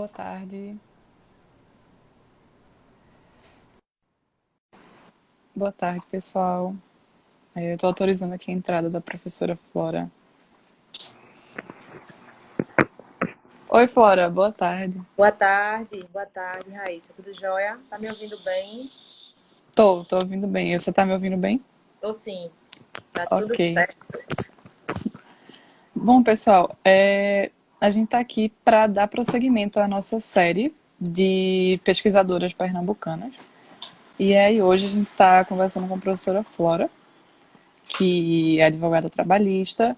Boa tarde. Boa tarde, pessoal. Eu estou autorizando aqui a entrada da professora Flora. Oi, Flora, boa tarde. Boa tarde, Raíssa. Tudo jóia? Tá me ouvindo bem? Tô ouvindo bem. Você tá me ouvindo bem? Tô sim, tá tudo Ok. certo. Bom, pessoal, a gente tá aqui para dar prosseguimento à nossa série de pesquisadoras pernambucanas. E aí, hoje a gente está conversando com a professora Flora, que é advogada trabalhista,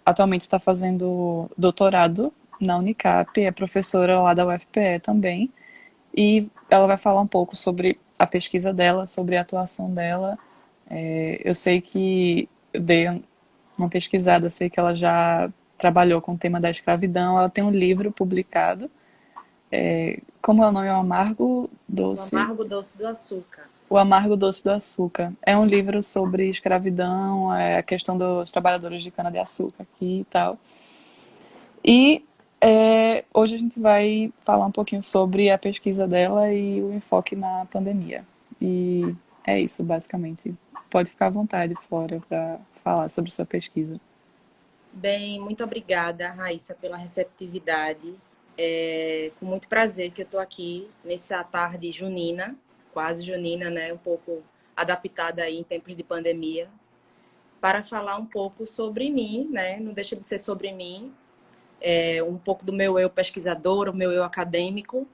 atualmente está fazendo doutorado na Unicap, é professora lá da UFPE também, e ela vai falar um pouco sobre a pesquisa dela, sobre a atuação dela. Eu sei que eu dei uma pesquisada, sei que ela já trabalhou com o tema da escravidão, ela tem um livro publicado, como é o nome? O Amargo O Doce. amargo doce do açúcar. O Amargo Doce do Açúcar. É um livro sobre escravidão, a questão dos trabalhadores de cana-de-açúcar aqui e tal. E hoje a gente vai falar um pouquinho sobre a pesquisa dela e o enfoque na pandemia. E é isso, basicamente. Pode ficar à vontade, Flora, para falar sobre sua pesquisa. Bem, muito obrigada, Raíssa, pela receptividade. É com muito prazer que eu tô aqui nessa tarde junina, quase junina, né? Um pouco adaptada aí em tempos de pandemia, para falar um pouco sobre mim, né? Não deixa de ser sobre mim, um pouco do meu eu pesquisador, o meu eu acadêmico,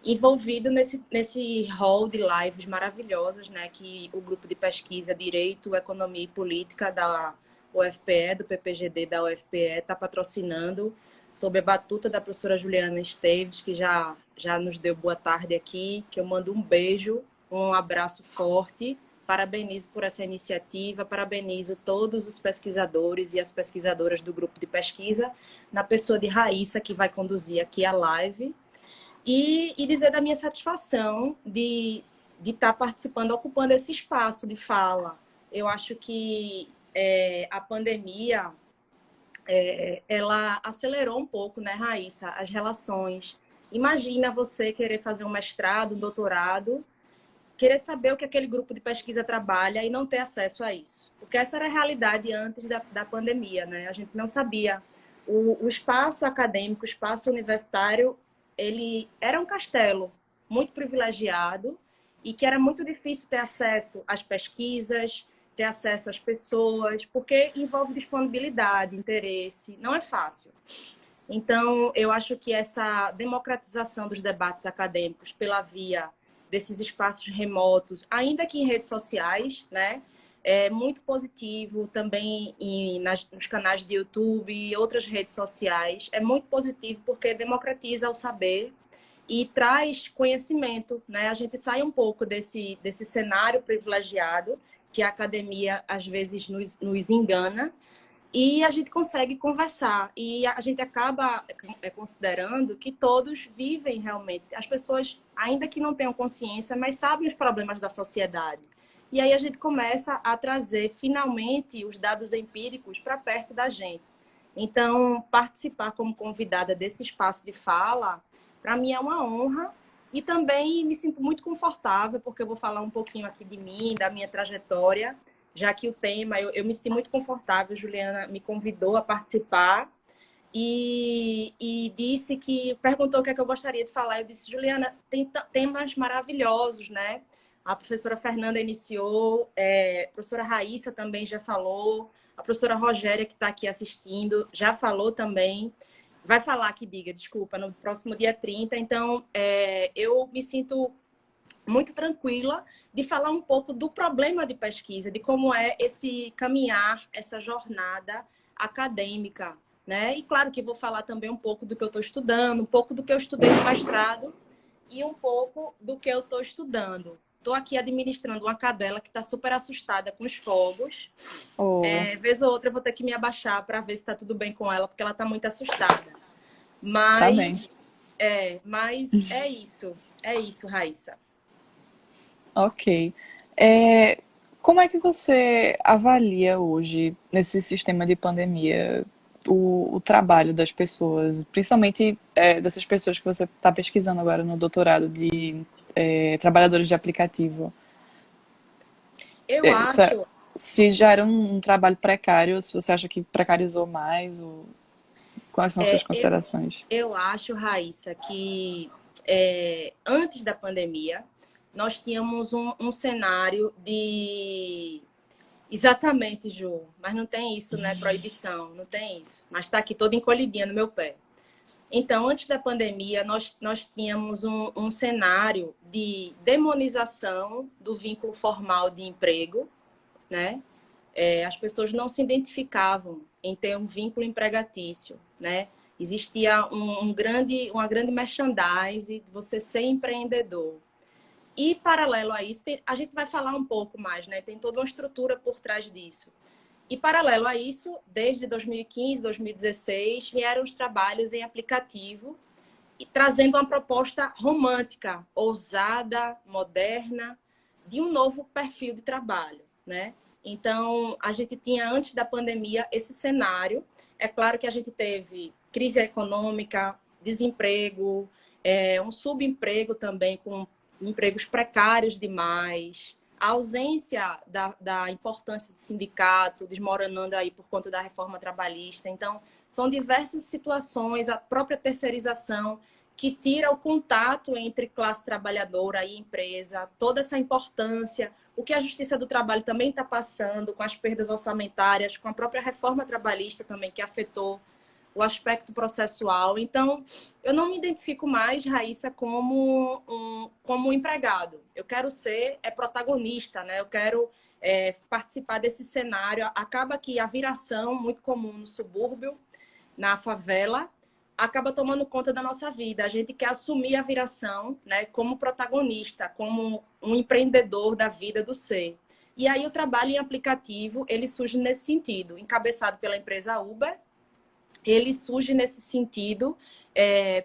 envolvido nesse hall de lives maravilhosas, né, que o grupo de pesquisa Direito, Economia e Política da UFPE, do PPGD da UFPE, está patrocinando, sob a batuta da professora Juliana Esteves, que já nos deu boa tarde aqui, que eu mando um beijo, um abraço forte, parabenizo por essa iniciativa, parabenizo todos os pesquisadores e as pesquisadoras do grupo de pesquisa, na pessoa de Raíssa, que vai conduzir aqui a live, e dizer da minha satisfação de estar participando, ocupando esse espaço de fala. Eu acho que a pandemia, ela acelerou um pouco, né, Raíssa, as relações. Imagina você querer fazer um mestrado, um doutorado, querer saber o que aquele grupo de pesquisa trabalha e não ter acesso a isso. Porque essa era a realidade antes da pandemia, né? A gente não sabia. O espaço acadêmico, o espaço universitário, ele era um castelo muito privilegiado e que era muito difícil ter acesso às pesquisas, ter acesso às pessoas, porque envolve disponibilidade, interesse, não é fácil. Então, eu acho que essa democratização dos debates acadêmicos pela via desses espaços remotos, ainda que em redes sociais, né, é muito positivo também nos canais de YouTube e outras redes sociais. É muito positivo porque democratiza o saber e traz conhecimento, né? A gente sai um pouco desse cenário privilegiado que a academia às vezes nos engana e a gente consegue conversar. E a gente acaba considerando que todos vivem realmente. As pessoas, ainda que não tenham consciência, mas sabem os problemas da sociedade. E aí a gente começa a trazer, finalmente, os dados empíricos para perto da gente. Então, participar como convidada desse espaço de fala, para mim é uma honra. E também me sinto muito confortável, porque eu vou falar um pouquinho aqui de mim, da minha trajetória, já que o tema, eu me senti muito confortável, Juliana me convidou a participar e disse que, perguntou o que é que eu gostaria de falar. Eu disse, Juliana, tem temas maravilhosos, né? A professora Fernanda iniciou, a professora Raíssa também já falou, a professora Rogéria, que está aqui assistindo, já falou também. Vai falar que diga, desculpa, no próximo dia 30. Então, eu me sinto muito tranquila de falar um pouco do problema de pesquisa, de como é esse caminhar, essa jornada acadêmica, né? E claro que vou falar também um pouco do que eu estou estudando, um pouco do que eu estudei no mestrado e um pouco do que eu estou estudando. Estou aqui administrando uma cadela que está super assustada com os fogos. Oh, Vez ou outra eu vou ter que me abaixar para ver se está tudo bem com ela, porque ela está muito assustada. tá bem. Mas é isso, Raíssa. Ok. Como é que você avalia hoje, nesse sistema de pandemia? o trabalho das pessoas, principalmente dessas pessoas que você está pesquisando agora no doutorado de trabalhadores de aplicativo. Eu É, acho, se já era um trabalho precário, se você acha que precarizou mais, ou quais são as suas é, eu, considerações? eu acho, Raíssa, que antes da pandemia, nós tínhamos um cenário de. Exatamente, Ju, mas não tem isso, né? Proibição, não tem isso. Mas está aqui toda encolhidinha no meu pé. Então, antes da pandemia, nós tínhamos um cenário de demonização do vínculo formal de emprego, né? As pessoas não se identificavam em ter um vínculo empregatício, né? Existia uma grande merchandise de você ser empreendedor. E, paralelo a isso, a gente vai falar um pouco mais, né? Tem toda uma estrutura por trás disso. E, paralelo a isso, desde 2015, 2016, vieram os trabalhos em aplicativo e trazendo uma proposta romântica, ousada, moderna, de um novo perfil de trabalho, né? Então, a gente tinha, antes da pandemia, esse cenário. É claro que a gente teve crise econômica, desemprego, um subemprego também, com empregos precários demais, a ausência da importância do sindicato, desmoronando aí por conta da reforma trabalhista. Então, são diversas situações, a própria terceirização, que tira o contato entre classe trabalhadora e empresa, toda essa importância, o que a Justiça do Trabalho também está passando com as perdas orçamentárias, com a própria reforma trabalhista também, que afetou o aspecto processual. Então, eu não me identifico mais, Raíssa, como um empregado. Eu quero ser protagonista, né? Eu quero participar desse cenário. Acaba que a viração, muito comum no subúrbio, na favela, acaba tomando conta da nossa vida. A gente quer assumir a viração, né, como protagonista, como um empreendedor da vida do ser. E aí o trabalho em aplicativo, ele surge nesse sentido, encabeçado pela empresa Uber, ele surge nesse sentido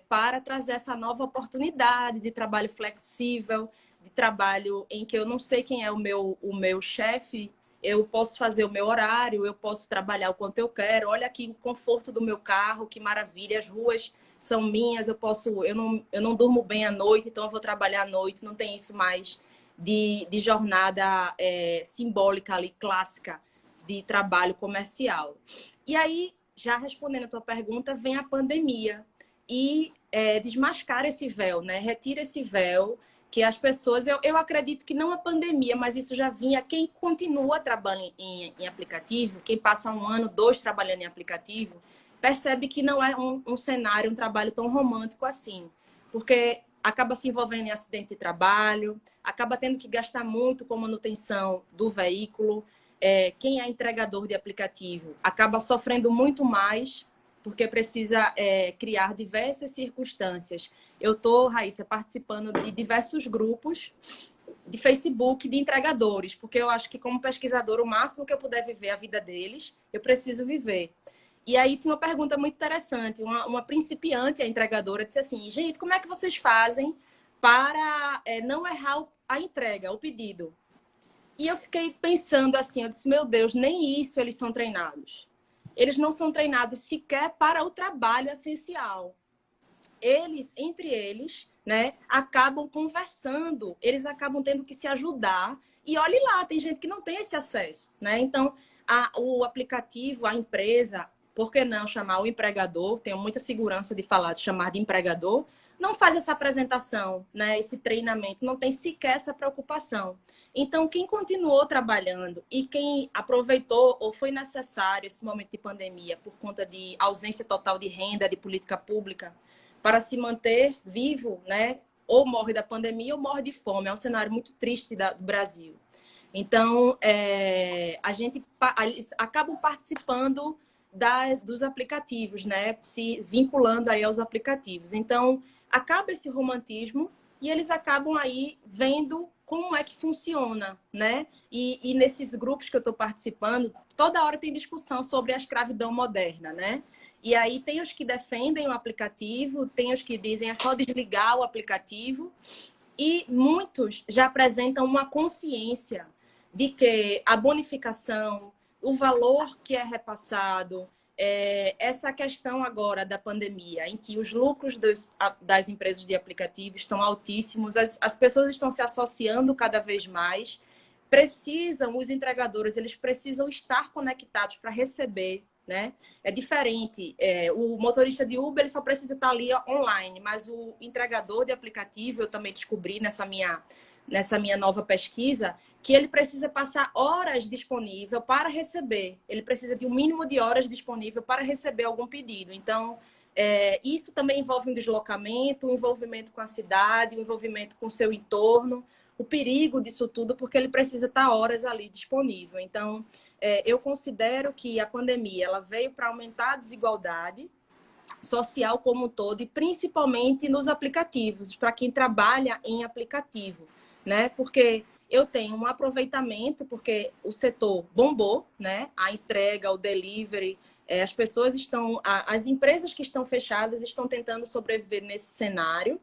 para trazer essa nova oportunidade de trabalho flexível, de trabalho em que eu não sei quem é o meu chefe, eu posso fazer o meu horário, eu posso trabalhar o quanto eu quero. Olha aqui o conforto do meu carro, que maravilha, as ruas são minhas, eu não durmo bem à noite, então eu vou trabalhar à noite, não tem isso mais de jornada simbólica ali, clássica, de trabalho comercial. E aí, já respondendo a tua pergunta, vem a pandemia e desmascara esse véu, né? Retira esse véu que as pessoas... Eu acredito que não a pandemia, mas isso já vinha. Quem continua trabalhando em aplicativo, quem passa um ano, dois trabalhando em aplicativo, percebe que não é um cenário, um trabalho tão romântico assim. Porque acaba se envolvendo em acidente de trabalho, acaba tendo que gastar muito com manutenção do veículo, quem é entregador de aplicativo acaba sofrendo muito mais porque precisa criar diversas circunstâncias. Eu estou, Raíssa, participando de diversos grupos de Facebook de entregadores, porque eu acho que como pesquisador, o máximo que eu puder viver a vida deles, eu preciso viver. E aí tinha uma pergunta muito interessante. Uma principiante, a entregadora, disse assim, gente, como é que vocês fazem para não errar a entrega, o pedido? E eu fiquei pensando assim, eu disse, meu Deus, nem isso eles são treinados. Eles não são treinados sequer para o trabalho essencial. Eles, entre eles, né, acabam conversando, eles acabam tendo que se ajudar. E olhe lá, tem gente que não tem esse acesso, né? Então, o aplicativo, a empresa, por que não chamar o empregador? Tenho muita segurança de falar, de chamar de empregador, não faz essa apresentação, né, esse treinamento, não tem sequer essa preocupação. Então, quem continuou trabalhando e quem aproveitou ou foi necessário esse momento de pandemia por conta de ausência total de renda, de política pública, para se manter vivo, né, ou morre da pandemia ou morre de fome. É um cenário muito triste do Brasil. Então, eles acabam participando dos aplicativos, né, se vinculando aí aos aplicativos. Então, acaba esse romantismo e eles acabam aí vendo como é que funciona, né? E nesses grupos que eu estou participando, toda hora tem discussão sobre a escravidão moderna, né? E aí tem os que defendem o aplicativo, tem os que dizem é só desligar o aplicativo, e muitos já apresentam uma consciência de que a bonificação, o valor que é repassado, essa questão agora da pandemia, em que os lucros das empresas de aplicativo estão altíssimos, as pessoas estão se associando cada vez mais, os entregadores, eles precisam estar conectados para receber, né? É diferente, o motorista de Uber ele só precisa estar ali online, mas o entregador de aplicativo, eu também descobri nessa minha nova pesquisa, que ele precisa passar horas disponível para receber. Ele precisa de um mínimo de horas disponível para receber algum pedido. Então, isso também envolve um deslocamento, um envolvimento com a cidade, um envolvimento com o seu entorno, o perigo disso tudo, porque ele precisa estar horas ali disponível. Então, eu considero que a pandemia ela veio para aumentar a desigualdade social como um todo, e principalmente nos aplicativos, para quem trabalha em aplicativo, né? Porque eu tenho um aproveitamento, porque o setor bombou, né? A entrega, o delivery, as pessoas estão, as empresas que estão fechadas estão tentando sobreviver nesse cenário,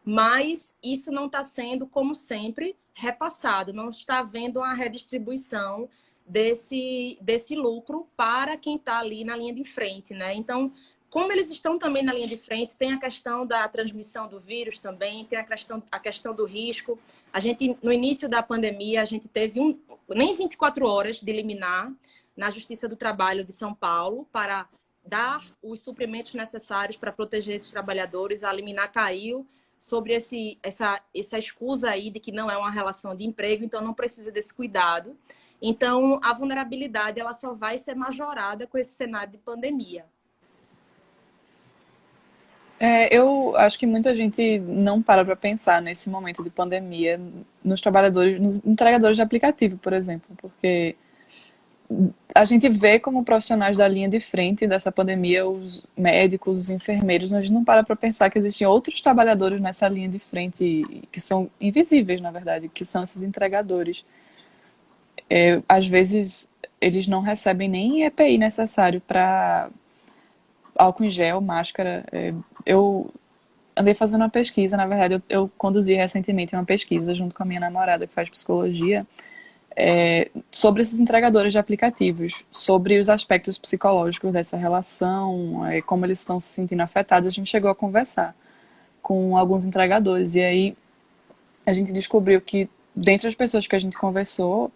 mas isso não está sendo, como sempre, repassado, não está havendo uma redistribuição desse lucro para quem está ali na linha de frente, né? Então, como eles estão também na linha de frente, tem a questão da transmissão do vírus também, tem a questão do risco. A gente, no início da pandemia, a gente teve nem 24 horas de liminar na Justiça do Trabalho de São Paulo para dar os suprimentos necessários para proteger esses trabalhadores. A liminar caiu sobre essa escusa aí de que não é uma relação de emprego, então não precisa desse cuidado. Então, a vulnerabilidade ela só vai ser majorada com esse cenário de pandemia. Eu acho que muita gente não para pensar nesse momento de pandemia nos trabalhadores, nos entregadores de aplicativo, por exemplo, porque a gente vê como profissionais da linha de frente dessa pandemia os médicos, os enfermeiros, mas a gente não para pensar que existem outros trabalhadores nessa linha de frente que são invisíveis, na verdade, que são esses entregadores. Às vezes eles não recebem nem EPI necessário para álcool em gel, máscara. Eu andei fazendo uma pesquisa, na verdade, eu conduzi recentemente uma pesquisa junto com a minha namorada que faz psicologia, sobre esses entregadores de aplicativos, sobre os aspectos psicológicos dessa relação, como eles estão se sentindo afetados. A gente chegou a conversar com alguns entregadores e aí a gente descobriu que, dentre as pessoas que a gente conversou,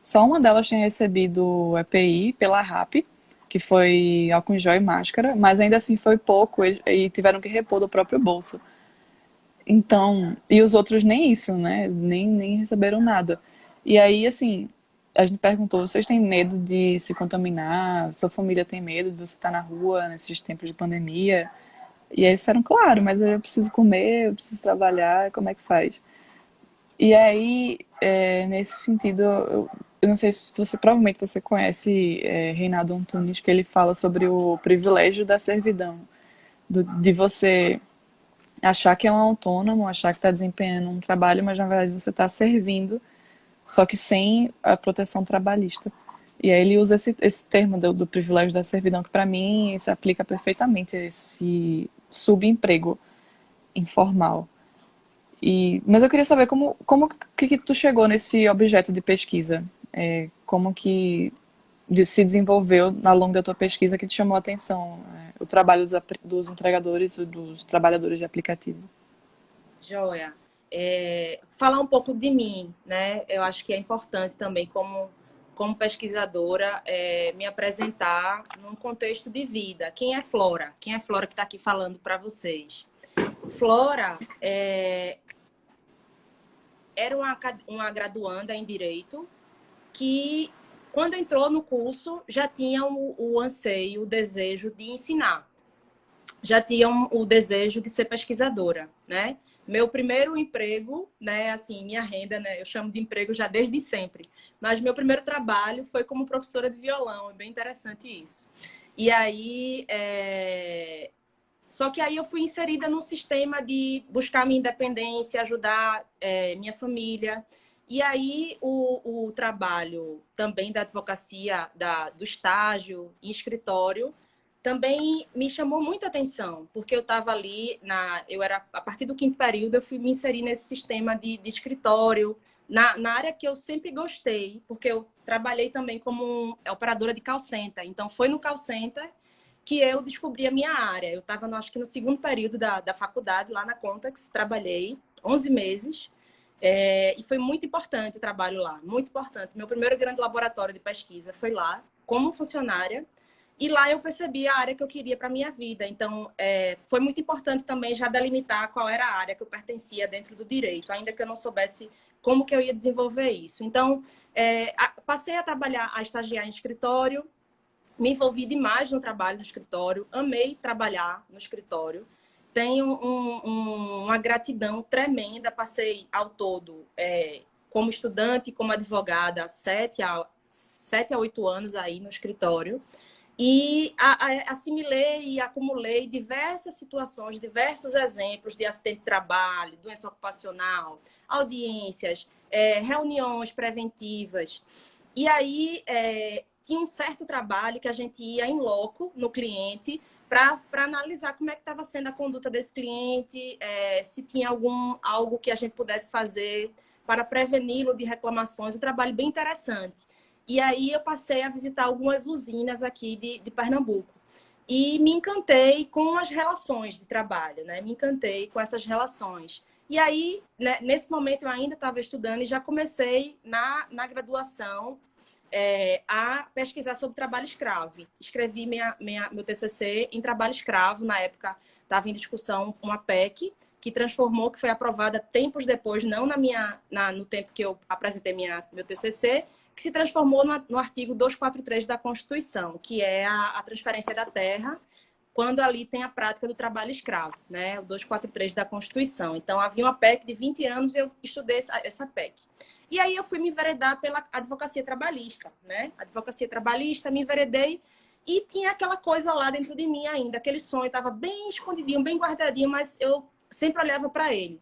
só uma delas tinha recebido EPI pela RAP, que foi álcool em gel e máscara, mas ainda assim foi pouco e tiveram que repor do próprio bolso. Então, e os outros nem isso, né? Nem receberam nada. E aí, assim, a gente perguntou, vocês têm medo de se contaminar? Sua família tem medo de você estar na rua nesses tempos de pandemia? E aí eles disseram, claro, mas eu preciso comer, eu preciso trabalhar, como é que faz? E aí, nesse sentido, eu não sei se provavelmente você conhece Reinaldo Antunes, que ele fala sobre o privilégio da servidão, de você achar que é um autônomo, achar que está desempenhando um trabalho, mas na verdade você está servindo, só que sem a proteção trabalhista. E aí ele usa esse termo do privilégio da servidão, que para mim se aplica perfeitamente a esse subemprego informal. Mas eu queria saber como que tu chegou nesse objeto de pesquisa? Como que se desenvolveu ao longo da tua pesquisa que te chamou a atenção? O trabalho dos entregadores e dos trabalhadores de aplicativo. Joia. Falar um pouco de mim, né? Eu acho que é importante também, como pesquisadora, me apresentar num contexto de vida. Quem é Flora? Quem é Flora que está aqui falando para vocês? Flora era uma graduanda em Direito que, quando entrou no curso, já tinha o anseio, o desejo de ensinar. Já tinha o desejo de ser pesquisadora, né? Meu primeiro emprego, né, assim, minha renda, né, eu chamo de emprego já desde sempre, mas meu primeiro trabalho foi como professora de violão, é bem interessante isso. E aí, só que aí eu fui inserida num sistema de buscar minha independência, ajudar minha família. E aí o trabalho também da advocacia, do estágio em escritório, também me chamou muita atenção, porque eu estava ali, a partir do quinto período, eu fui me inserir nesse sistema de escritório, na área que eu sempre gostei, porque eu trabalhei também como operadora de call center. Então, foi no call center que eu descobri a minha área. Eu estava, acho que no segundo período da faculdade, lá na Contax, trabalhei 11 meses, e foi muito importante o trabalho lá, muito importante. Meu primeiro grande laboratório de pesquisa foi lá, como funcionária, e lá eu percebi a área que eu queria para a minha vida. Então, foi muito importante também já delimitar qual era a área que eu pertencia dentro do direito, ainda que eu não soubesse como que eu ia desenvolver isso. Então, passei a trabalhar, a estagiar em escritório, me envolvi demais no trabalho do escritório, amei trabalhar no escritório, tenho uma gratidão tremenda, passei ao todo, como estudante, como advogada, 7 a 8 anos aí no escritório, e assimilei e acumulei diversas situações, diversos exemplos de acidente de trabalho, doença ocupacional, audiências, reuniões preventivas. E aí tinha um certo trabalho que a gente ia em loco no cliente para analisar como é que estava sendo a conduta desse cliente, se tinha algo que a gente pudesse fazer para preveni-lo de reclamações. Um trabalho bem interessante. E aí eu passei a visitar algumas usinas aqui de Pernambuco. E me encantei com as relações de trabalho, né? Me encantei com essas relações. E aí, né, nesse momento, eu ainda estava estudando e já comecei na graduação a pesquisar sobre trabalho escravo. Escrevi meu TCC em trabalho escravo. Na época, estava em discussão uma PEC que transformou, que foi aprovada tempos depois, não no tempo que eu apresentei meu TCC, que se transformou no artigo 243 da Constituição, que é a transferência da terra, quando ali tem a prática do trabalho escravo, né? O 243 da Constituição. Então, havia uma PEC de 20 anos e eu estudei essa PEC. E aí eu fui me enveredar pela advocacia trabalhista, né? Advocacia trabalhista, me enveredei e tinha aquela coisa lá dentro de mim ainda, aquele sonho estava bem escondidinho, bem guardadinho, mas eu sempre olhava para ele.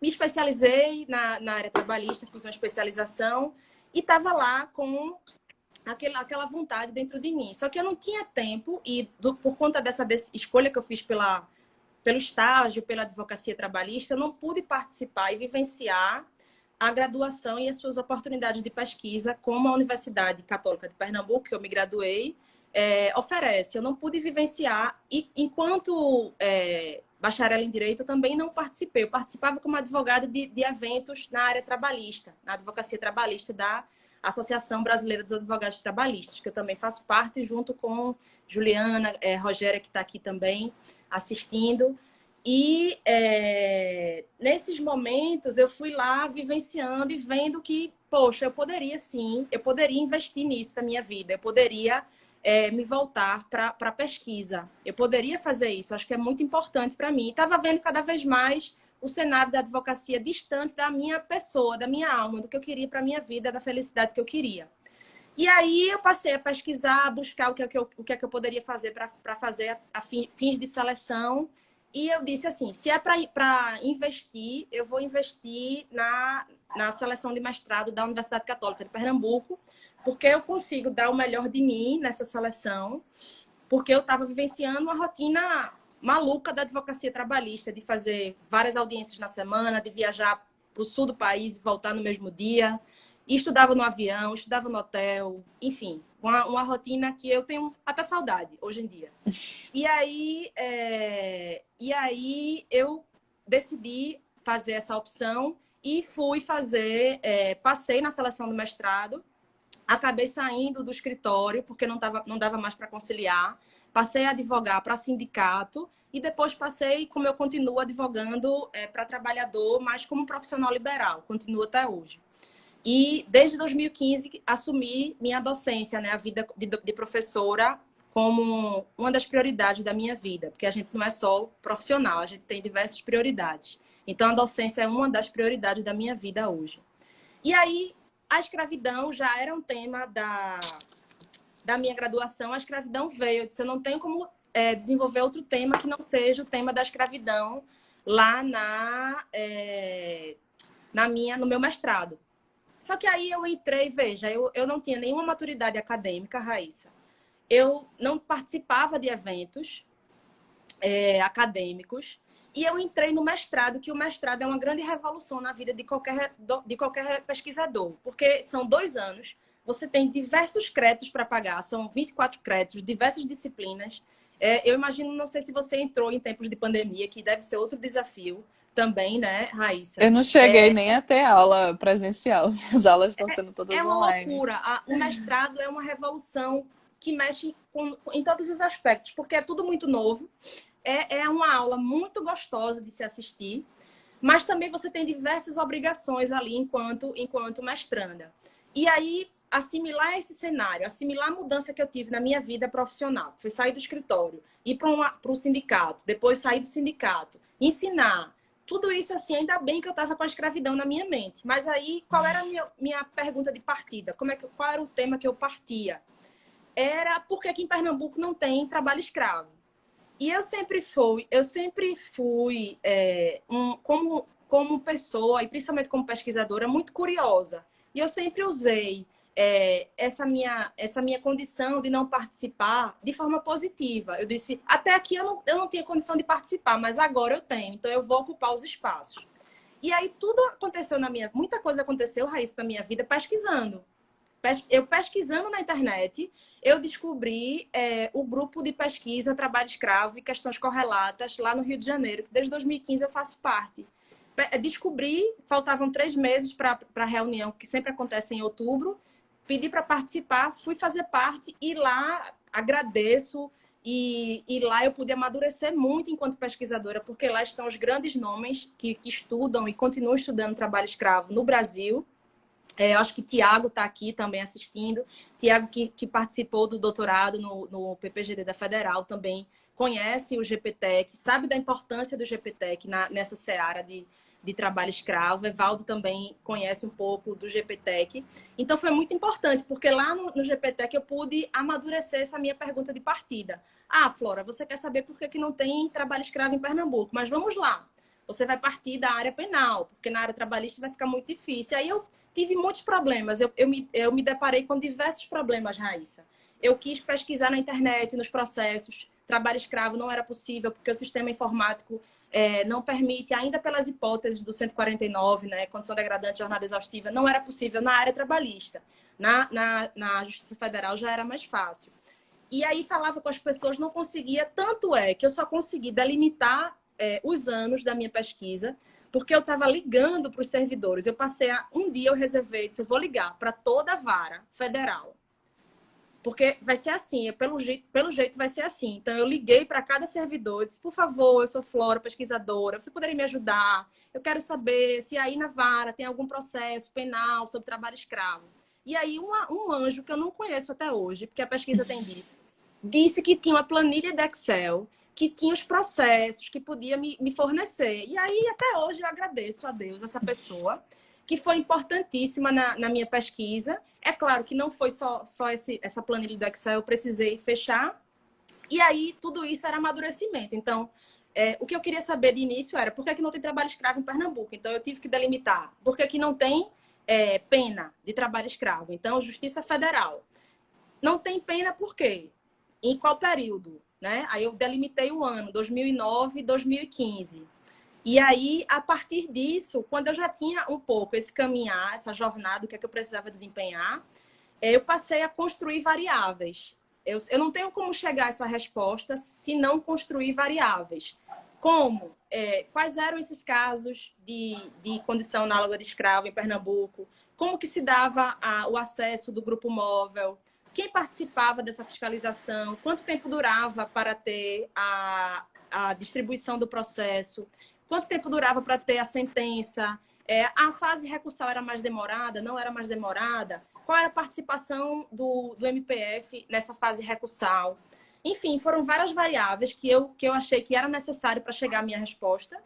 Me especializei na área trabalhista, fiz uma especialização e estava lá com aquela vontade dentro de mim. Só que eu não tinha tempo e por conta dessa escolha que eu fiz pelo estágio, pela advocacia trabalhista, eu não pude participar e vivenciar a graduação e as suas oportunidades de pesquisa, como a Universidade Católica de Pernambuco, que eu me graduei, oferece. Eu não pude vivenciar e, enquanto bacharel em Direito, eu também não participei. Eu participava como advogada de eventos na área trabalhista, na advocacia trabalhista da Associação Brasileira dos Advogados Trabalhistas, que eu também faço parte, junto com Juliana, Rogéria, que está aqui também assistindo. E nesses momentos eu fui lá vivenciando e vendo que, poxa, eu poderia sim, eu poderia investir nisso na minha vida, eu poderia me voltar para a pesquisa, eu poderia fazer isso, acho que é muito importante para mim. Estava vendo cada vez mais o cenário da advocacia distante da minha pessoa, da minha alma, do que eu queria para a minha vida, da felicidade que eu queria. E aí eu passei a pesquisar, a buscar o que é que eu poderia fazer para fazer fins de seleção. E eu disse assim, se é para investir, eu vou investir na seleção de mestrado da Universidade Católica de Pernambuco, porque eu consigo dar o melhor de mim nessa seleção, porque eu estava vivenciando uma rotina maluca da advocacia trabalhista, de fazer várias audiências na semana, de viajar para o sul do país e voltar no mesmo dia. E estudava no avião, estudava no hotel, enfim, uma rotina que eu tenho até saudade hoje em dia. E aí eu decidi fazer essa opção e fui fazer, passei na seleção do mestrado, acabei saindo do escritório porque não dava mais para conciliar, passei a advogar para sindicato e depois passei, como eu continuo advogando para trabalhador, mas como profissional liberal, continuo até hoje. E desde 2015 assumi minha docência, né, a vida de professora como uma das prioridades da minha vida, porque a gente não é só profissional, a gente tem diversas prioridades. Então a docência é uma das prioridades da minha vida hoje. E aí a escravidão já era um tema da minha graduação, a escravidão veio, eu disse, eu não tenho como desenvolver outro tema que não seja o tema da escravidão lá no meu mestrado. Só que aí eu entrei, veja, eu não tinha nenhuma maturidade acadêmica, Raíssa. Eu não participava de eventos acadêmicos e eu entrei no mestrado, que o mestrado é uma grande revolução na vida de qualquer pesquisador, porque são 2 anos, você tem diversos créditos para pagar, são 24 créditos, diversas disciplinas, Eu imagino, não sei se você entrou em tempos de pandemia, que deve ser outro desafio também, né, Raíssa? Eu não cheguei nem a ter aula presencial. As aulas estão sendo todas É uma online. loucura. O mestrado é uma revolução que mexe em todos os aspectos, porque é tudo muito novo. É uma aula muito gostosa de se assistir, mas também você tem diversas obrigações ali enquanto mestranda. E aí, assimilar esse cenário, assimilar a mudança que eu tive na minha vida profissional, foi sair do escritório, ir para um sindicato, depois sair do sindicato, ensinar, tudo isso assim, ainda bem que eu estava com a escravidão na minha mente. Mas aí, qual era a minha pergunta de partida? Qual era o tema que eu partia? Era por que aqui em Pernambuco não tem trabalho escravo? E eu sempre fui como pessoa, e principalmente como pesquisadora, muito curiosa. E eu sempre usei essa minha condição de não participar de forma positiva. Eu disse, até aqui eu não tinha condição de participar, mas agora eu tenho, então eu vou ocupar os espaços. E aí tudo aconteceu muita coisa aconteceu, Raíssa, na minha vida pesquisando. Eu pesquisando na internet, eu descobri o grupo de pesquisa Trabalho Escravo e Questões Correlatas lá no Rio de Janeiro, que desde 2015 eu faço parte. Descobri, faltavam 3 meses para a reunião, que sempre acontece em outubro, pedi para participar, fui fazer parte e lá agradeço. E lá eu pude amadurecer muito enquanto pesquisadora, porque lá estão os grandes nomes que estudam e continuam estudando trabalho escravo no Brasil. Eu acho que Tiago está aqui também assistindo. Tiago, que participou do doutorado no PPGD da Federal, também conhece o GPTEC, sabe da importância do GPTEC nessa seara de trabalho escravo. Evaldo também conhece um pouco do GPTEC. Então, foi muito importante, porque lá no GPTEC eu pude amadurecer essa minha pergunta de partida. Ah, Flora, você quer saber por que não tem trabalho escravo em Pernambuco? Mas vamos lá. Você vai partir da área penal, porque na área trabalhista vai ficar muito difícil. Aí eu tive muitos problemas. Eu me deparei com diversos problemas, Raíssa. Eu quis pesquisar na internet, nos processos. Trabalho escravo não era possível, porque o sistema informático não permite, ainda pelas hipóteses do 149, né, condição degradante, jornada exaustiva, não era possível na área trabalhista. Na Justiça Federal já era mais fácil. E aí falava com as pessoas, não conseguia. Tanto é que eu só consegui delimitar os anos da minha pesquisa, porque eu estava ligando para os servidores. Um dia eu reservei, disse, eu vou ligar para toda a vara federal. Porque vai ser assim, pelo jeito vai ser assim. Então eu liguei para cada servidor, disse, por favor, eu sou Flora, pesquisadora, você poderia me ajudar? Eu quero saber se aí na vara tem algum processo penal sobre trabalho escravo. E aí um anjo que eu não conheço até hoje, porque a pesquisa tem disso, disse que tinha uma planilha de Excel, que tinha os processos, que podia me fornecer. E aí, até hoje, eu agradeço a Deus essa pessoa, que foi importantíssima na minha pesquisa. É claro que não foi só essa planilha do Excel, eu precisei fechar. E aí, tudo isso era amadurecimento. Então, o que eu queria saber de início era por que não tem trabalho escravo em Pernambuco? Então, eu tive que delimitar. Por que não tem pena de trabalho escravo? Então, Justiça Federal. Não tem pena por quê? Em qual período? Né? Aí eu delimitei o ano, 2009 e 2015. E aí, a partir disso, quando eu já tinha um pouco esse caminhar, essa jornada, o que é que eu precisava desempenhar, eu passei a construir variáveis. Eu não tenho como chegar a essa resposta se não construir variáveis. Como? Quais eram esses casos de condição análoga de escravo em Pernambuco? Como que se dava o acesso do grupo móvel? Quem participava dessa fiscalização? Quanto tempo durava para ter a distribuição do processo? Quanto tempo durava para ter a sentença? A fase recursal era mais demorada? Não era mais demorada? Qual era a participação do MPF nessa fase recursal? Enfim, foram várias variáveis que eu achei que era necessário para chegar à minha resposta,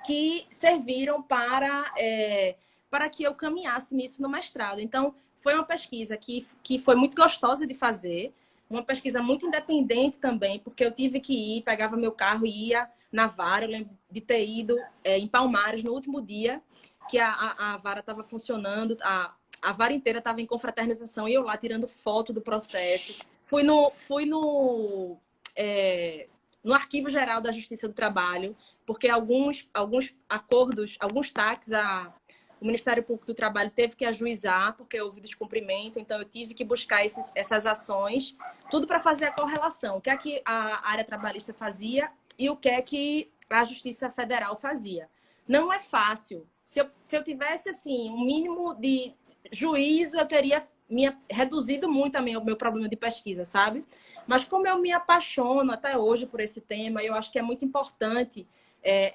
que serviram para que eu caminhasse nisso no mestrado. Então, foi uma pesquisa que foi muito gostosa de fazer, uma pesquisa muito independente também, porque eu tive que ir, pegava meu carro e ia na vara. Eu lembro de ter ido em Palmares no último dia que a vara estava funcionando, a vara inteira estava em confraternização e eu lá tirando foto do processo. Fui no Arquivo Geral da Justiça do Trabalho, porque alguns acordos, alguns TACs, o Ministério Público do Trabalho teve que ajuizar, porque houve descumprimento, então eu tive que buscar essas ações, tudo para fazer a correlação. O que é que a área trabalhista fazia e o que é que a Justiça Federal fazia. Não é fácil. Se eu tivesse, assim, um mínimo de juízo, eu teria reduzido muito o meu problema de pesquisa, sabe? Mas como eu me apaixono até hoje por esse tema, eu acho que é muito importante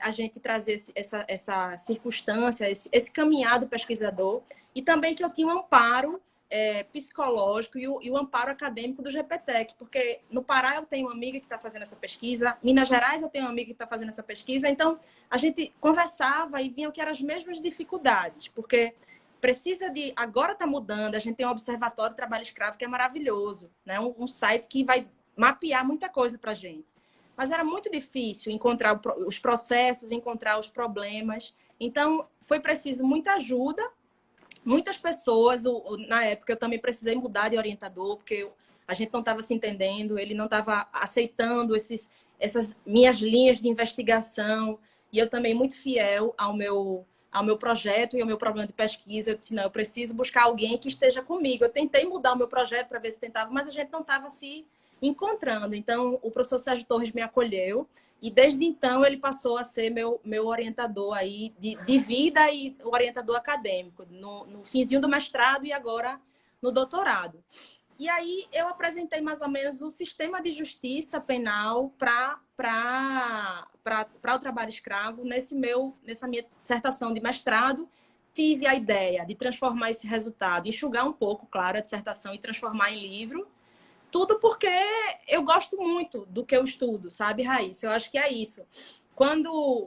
a gente trazer essa circunstância, esse caminhar do pesquisador, e também que eu tinha um amparo psicológico e o amparo acadêmico do GPTEC, porque no Pará eu tenho uma amiga que está fazendo essa pesquisa, Minas Gerais eu tenho uma amiga que está fazendo essa pesquisa, então a gente conversava e vinha que eram as mesmas dificuldades, porque precisa de... Agora está mudando, a gente tem um Observatório do Trabalho Escravo que é maravilhoso, né? Um site que vai mapear muita coisa para a gente. Mas era muito difícil encontrar os processos, encontrar os problemas. Então, foi preciso muita ajuda, muitas pessoas. Na época, eu também precisei mudar de orientador, porque a gente não estava se entendendo, ele não estava aceitando essas minhas linhas de investigação. E eu também muito fiel ao meu projeto e ao meu problema de pesquisa. Eu disse, não, eu preciso buscar alguém que esteja comigo. Eu tentei mudar o meu projeto para ver se tentava, mas a gente não estava se encontrando. Então, o professor Sérgio Torres me acolheu e desde então ele passou a ser meu orientador aí de vida e o orientador acadêmico, no finzinho do mestrado e agora no doutorado. E aí eu apresentei mais ou menos o sistema de justiça penal para o trabalho escravo nessa minha dissertação de mestrado. Tive a ideia de transformar esse resultado, enxugar um pouco, claro, a dissertação e transformar em livro. Tudo porque eu gosto muito do que eu estudo, sabe, Raíssa? Eu acho que é isso.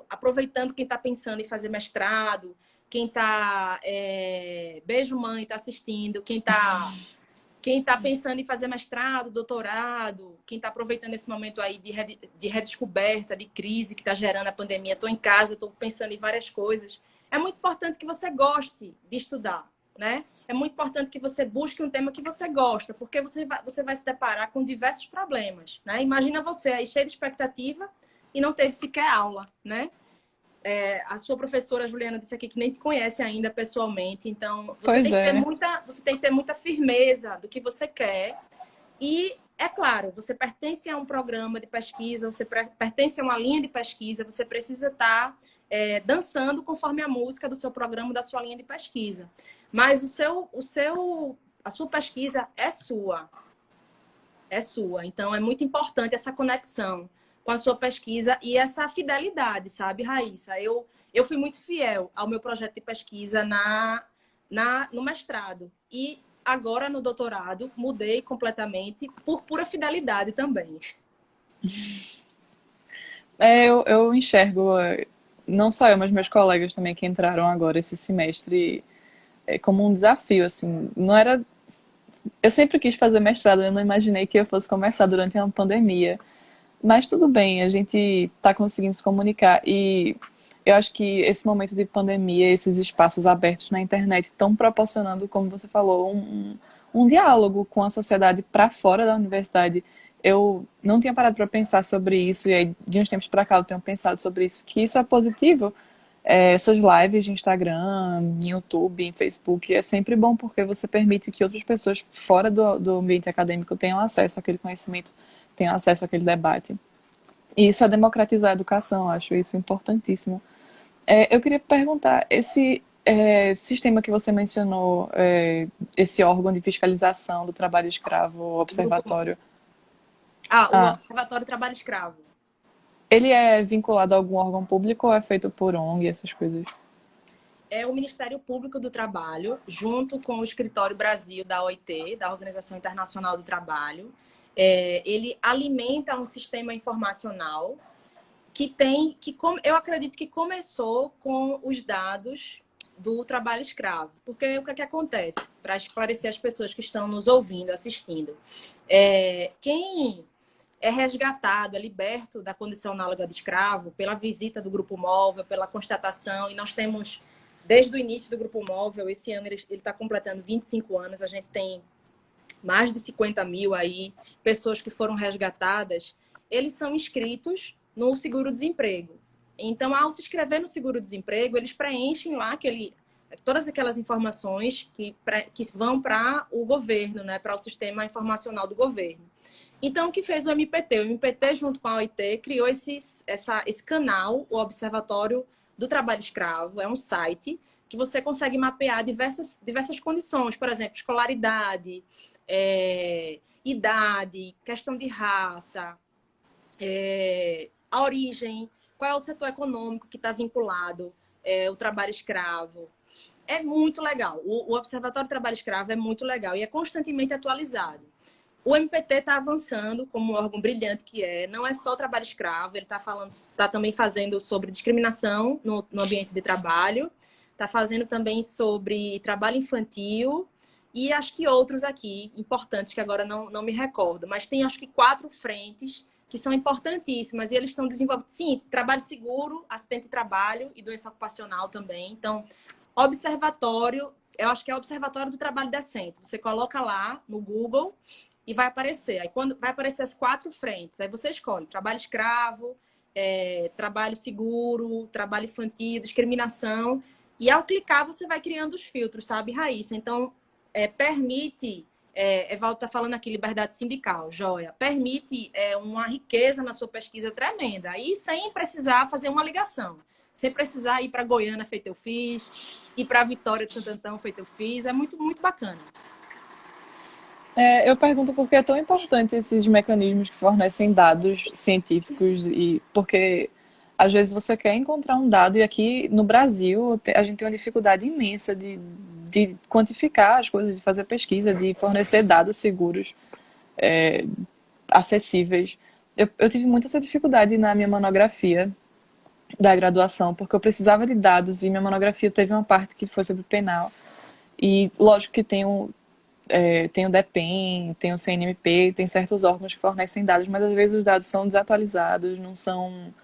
Aproveitando quem está pensando em fazer mestrado, quem está... Beijo, mãe, está assistindo. Quem está pensando em fazer mestrado, doutorado, quem está aproveitando esse momento aí de redescoberta, de crise que está gerando a pandemia. Estou em casa, estou pensando em várias coisas. É muito importante que você goste de estudar, né? É muito importante que você busque um tema que você gosta, porque você vai se deparar com diversos problemas, né? Imagina você aí cheio de expectativa e não teve sequer aula, né? A sua professora Juliana disse aqui que nem te conhece ainda pessoalmente, então você Pois tem que ter é. muita firmeza do que você quer. E, é claro, você pertence a um programa de pesquisa, você pertence a uma linha de pesquisa, você precisa estar dançando conforme a música do seu programa, da sua linha de pesquisa. Mas a sua pesquisa é sua. É sua. Então, é muito importante essa conexão com a sua pesquisa e essa fidelidade, sabe, Raíssa? Eu fui muito fiel ao meu projeto de pesquisa no mestrado. E agora, no doutorado, mudei completamente por pura fidelidade também. Eu enxergo, não só eu, mas meus colegas também que entraram agora esse semestre, como um desafio, assim. Não era. Eu sempre quis fazer mestrado, eu não imaginei que eu fosse começar durante uma pandemia. Mas tudo bem, a gente está conseguindo se comunicar. E eu acho que esse momento de pandemia, esses espaços abertos na internet estão proporcionando, como você falou, um diálogo com a sociedade para fora da universidade. Eu não tinha parado para pensar sobre isso, e aí, de uns tempos para cá, eu tenho pensado sobre isso, que isso é positivo. Essas lives de Instagram, em YouTube, em Facebook, é sempre bom porque você permite que outras pessoas fora do ambiente acadêmico tenham acesso àquele conhecimento, tenham acesso àquele debate. E isso é democratizar a educação, eu acho isso importantíssimo. Eu queria perguntar, esse sistema que você mencionou, esse órgão de fiscalização do trabalho escravo, o Grupo... observatório, O ah, Observatório do Trabalho Escravo. ele é vinculado a algum órgão público ou é feito por ONG, essas coisas? É o Ministério Público do Trabalho, junto com o Escritório Brasil da OIT, da Organização Internacional do Trabalho. Ele alimenta um sistema informacional eu acredito que começou com os dados do trabalho escravo. Porque o que é que acontece? Para esclarecer as pessoas que estão nos ouvindo, assistindo. Quem é resgatado, é liberto da condição análoga de escravo pela visita do Grupo Móvel, pela constatação, e nós temos, desde o início do Grupo Móvel, esse ano ele está completando 25 anos, a gente tem mais de 50 mil aí, pessoas que foram resgatadas, eles são inscritos no seguro-desemprego. Então, ao se inscrever no seguro-desemprego, eles preenchem lá todas aquelas informações que vão para o governo, né, para o sistema informacional do governo. Então, o que fez o MPT? O MPT, junto com a OIT, criou esse canal, o Observatório do Trabalho Escravo. É um site que você consegue mapear diversas condições, por exemplo, escolaridade, idade, questão de raça, a origem, qual é o setor econômico que está vinculado ao trabalho escravo. É muito legal. O Observatório do Trabalho Escravo é muito legal e é constantemente atualizado. O MPT está avançando como um órgão brilhante que é. Não é só trabalho escravo, ele está também fazendo sobre discriminação no ambiente de trabalho, está fazendo também sobre trabalho infantil e acho que outros aqui importantes que agora não me recordo. Mas tem acho que 4 frentes que são importantíssimas e eles estão desenvolvendo, sim, trabalho seguro, acidente de trabalho e doença ocupacional também. Então, observatório, eu acho que é o Observatório do Trabalho Decente. Você coloca lá no Google e vai aparecer. Aí quando vai aparecer as 4 frentes, aí você escolhe trabalho escravo, trabalho seguro, trabalho infantil, discriminação. E ao clicar, você vai criando os filtros, sabe, Raíssa? Então, permite, Evaldo está falando aqui, liberdade sindical, joia. Permite uma riqueza na sua pesquisa tremenda. E sem precisar fazer uma ligação. Sem precisar ir para Goiânia, feito eu fiz, ir para Vitória de Santo Antão, feito eu fiz. É muito, muito bacana. Eu pergunto por que é tão importante esses mecanismos que fornecem dados científicos e porque às vezes você quer encontrar um dado e aqui no Brasil a gente tem uma dificuldade imensa de quantificar as coisas, de fazer pesquisa, de fornecer dados seguros, acessíveis. Eu tive muita essa dificuldade na minha monografia da graduação, porque eu precisava de dados e minha monografia teve uma parte que foi sobre penal. E lógico que tem o DEPEN, tem o CNMP, tem certos órgãos que fornecem dados, mas às vezes os dados são desatualizados, não são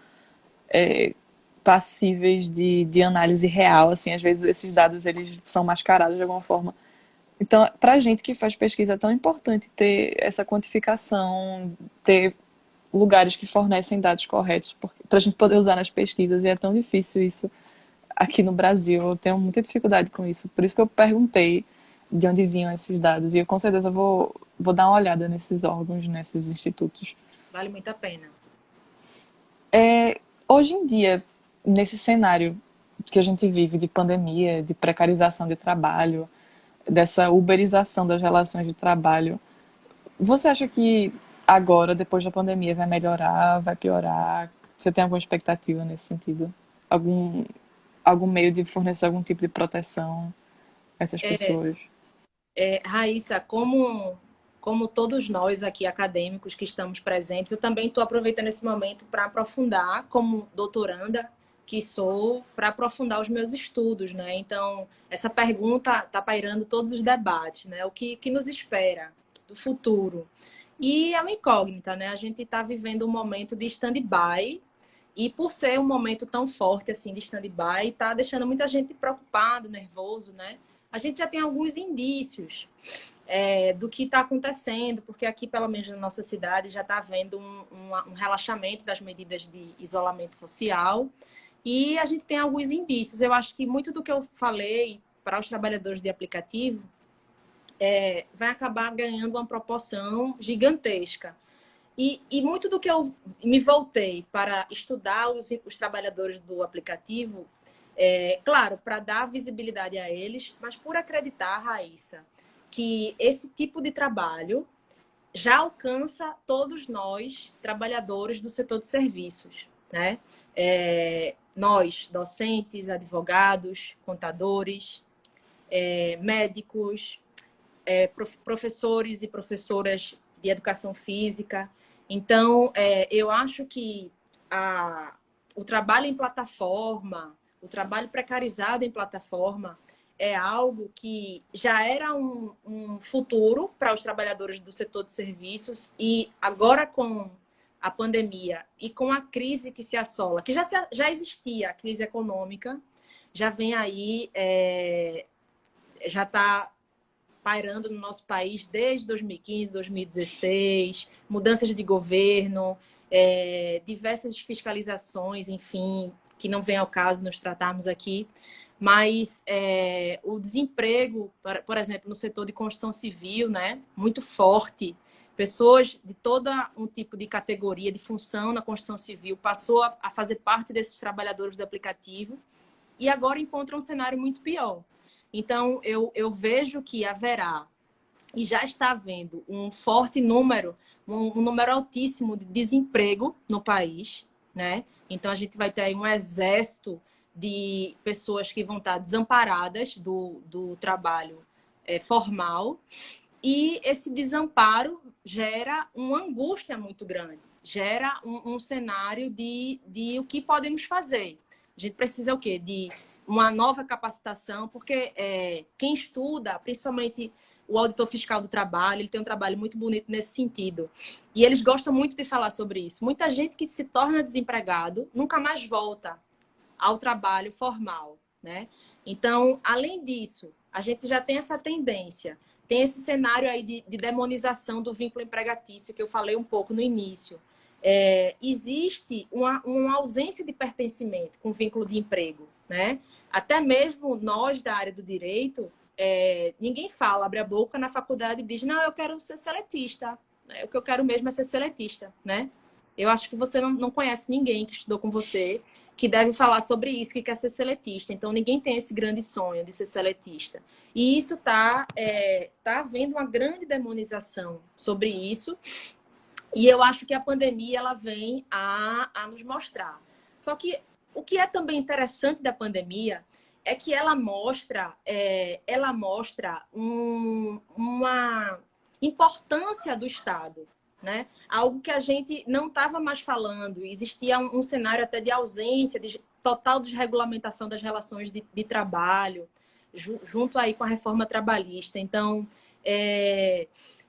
passíveis de análise real, assim, às vezes esses dados eles são mascarados de alguma forma. Então, para a gente que faz pesquisa, é tão importante ter essa quantificação, ter lugares que fornecem dados corretos para a gente poder usar nas pesquisas, e é tão difícil isso aqui no Brasil. Eu tenho muita dificuldade com isso. Por isso que eu perguntei de onde vinham esses dados. E eu com certeza vou dar uma olhada nesses órgãos, nesses institutos. Vale muito a pena. Hoje em dia, nesse cenário que a gente vive de pandemia, de precarização de trabalho, dessa uberização das relações de trabalho, você acha que agora, depois da pandemia, vai melhorar, vai piorar? Você tem alguma expectativa nesse sentido? Algum meio de fornecer algum tipo de proteção a essas pessoas? Raíssa, como todos nós aqui acadêmicos que estamos presentes, eu também estou aproveitando esse momento para aprofundar, como doutoranda que sou, para aprofundar os meus estudos, né? Então, essa pergunta está pairando todos os debates, né? O que nos espera do futuro? E é uma incógnita, né? A gente está vivendo um momento de stand-by e por ser um momento tão forte assim de stand-by, está deixando muita gente preocupado, nervoso, né? A gente já tem alguns indícios do que está acontecendo, porque aqui, pelo menos na nossa cidade, já está havendo um relaxamento das medidas de isolamento social e a gente tem alguns indícios. Eu acho que muito do que eu falei para os trabalhadores de aplicativo vai acabar ganhando uma proporção gigantesca. E muito do que eu me voltei para estudar os trabalhadores do aplicativo, claro, para dar visibilidade a eles, mas por acreditar, Raíssa, que esse tipo de trabalho já alcança todos nós, trabalhadores do setor de serviços, né? Nós, docentes, advogados, contadores, médicos, professores e professoras de educação física. Então, eu acho que o trabalho em plataforma, o trabalho precarizado em plataforma é algo que já era um futuro para os trabalhadores do setor de serviços e agora com a pandemia e com a crise que se assola, que já existia, a crise econômica, já vem aí, já está pairando no nosso país desde 2015, 2016, mudanças de governo, diversas fiscalizações, enfim, que não vem ao caso nos tratarmos aqui. mas o desemprego, por exemplo, no setor de construção civil, né, muito forte. Pessoas de todo um tipo de categoria, de função na construção civil, passou a fazer parte desses trabalhadores do aplicativo e agora encontra um cenário muito pior. Então, eu vejo que haverá, e já está havendo, um forte número, um número altíssimo de desemprego no país, né? Então, a gente vai ter aí um exército de pessoas que vão estar desamparadas do trabalho formal, e esse desamparo gera uma angústia muito grande, gera um cenário de o que podemos fazer. A gente precisa o quê? De uma nova capacitação, porque quem estuda, principalmente o auditor fiscal do trabalho, ele tem um trabalho muito bonito nesse sentido. E eles gostam muito de falar sobre isso. Muita gente que se torna desempregado nunca mais volta ao trabalho formal, né? Então, além disso, a gente já tem essa tendência, tem esse cenário aí de demonização do vínculo empregatício, que eu falei um pouco no início. Existe uma ausência de pertencimento com vínculo de emprego, né? Até mesmo nós da área do direito, ninguém fala, abre a boca na faculdade e diz, não, eu quero ser seletista. O que eu quero mesmo é ser seletista, né? Eu acho que você não conhece ninguém que estudou com você que deve falar sobre isso, que quer ser seletista. Então, ninguém tem esse grande sonho de ser seletista. E isso tá havendo uma grande demonização sobre isso. E eu acho que a pandemia ela vem a nos mostrar. Só que o que é também interessante da pandemia é que ela mostra uma importância do Estado, né? Algo que a gente não estava mais falando. Existia um cenário até de ausência, de total desregulamentação das relações de trabalho, junto aí com a reforma trabalhista. Então,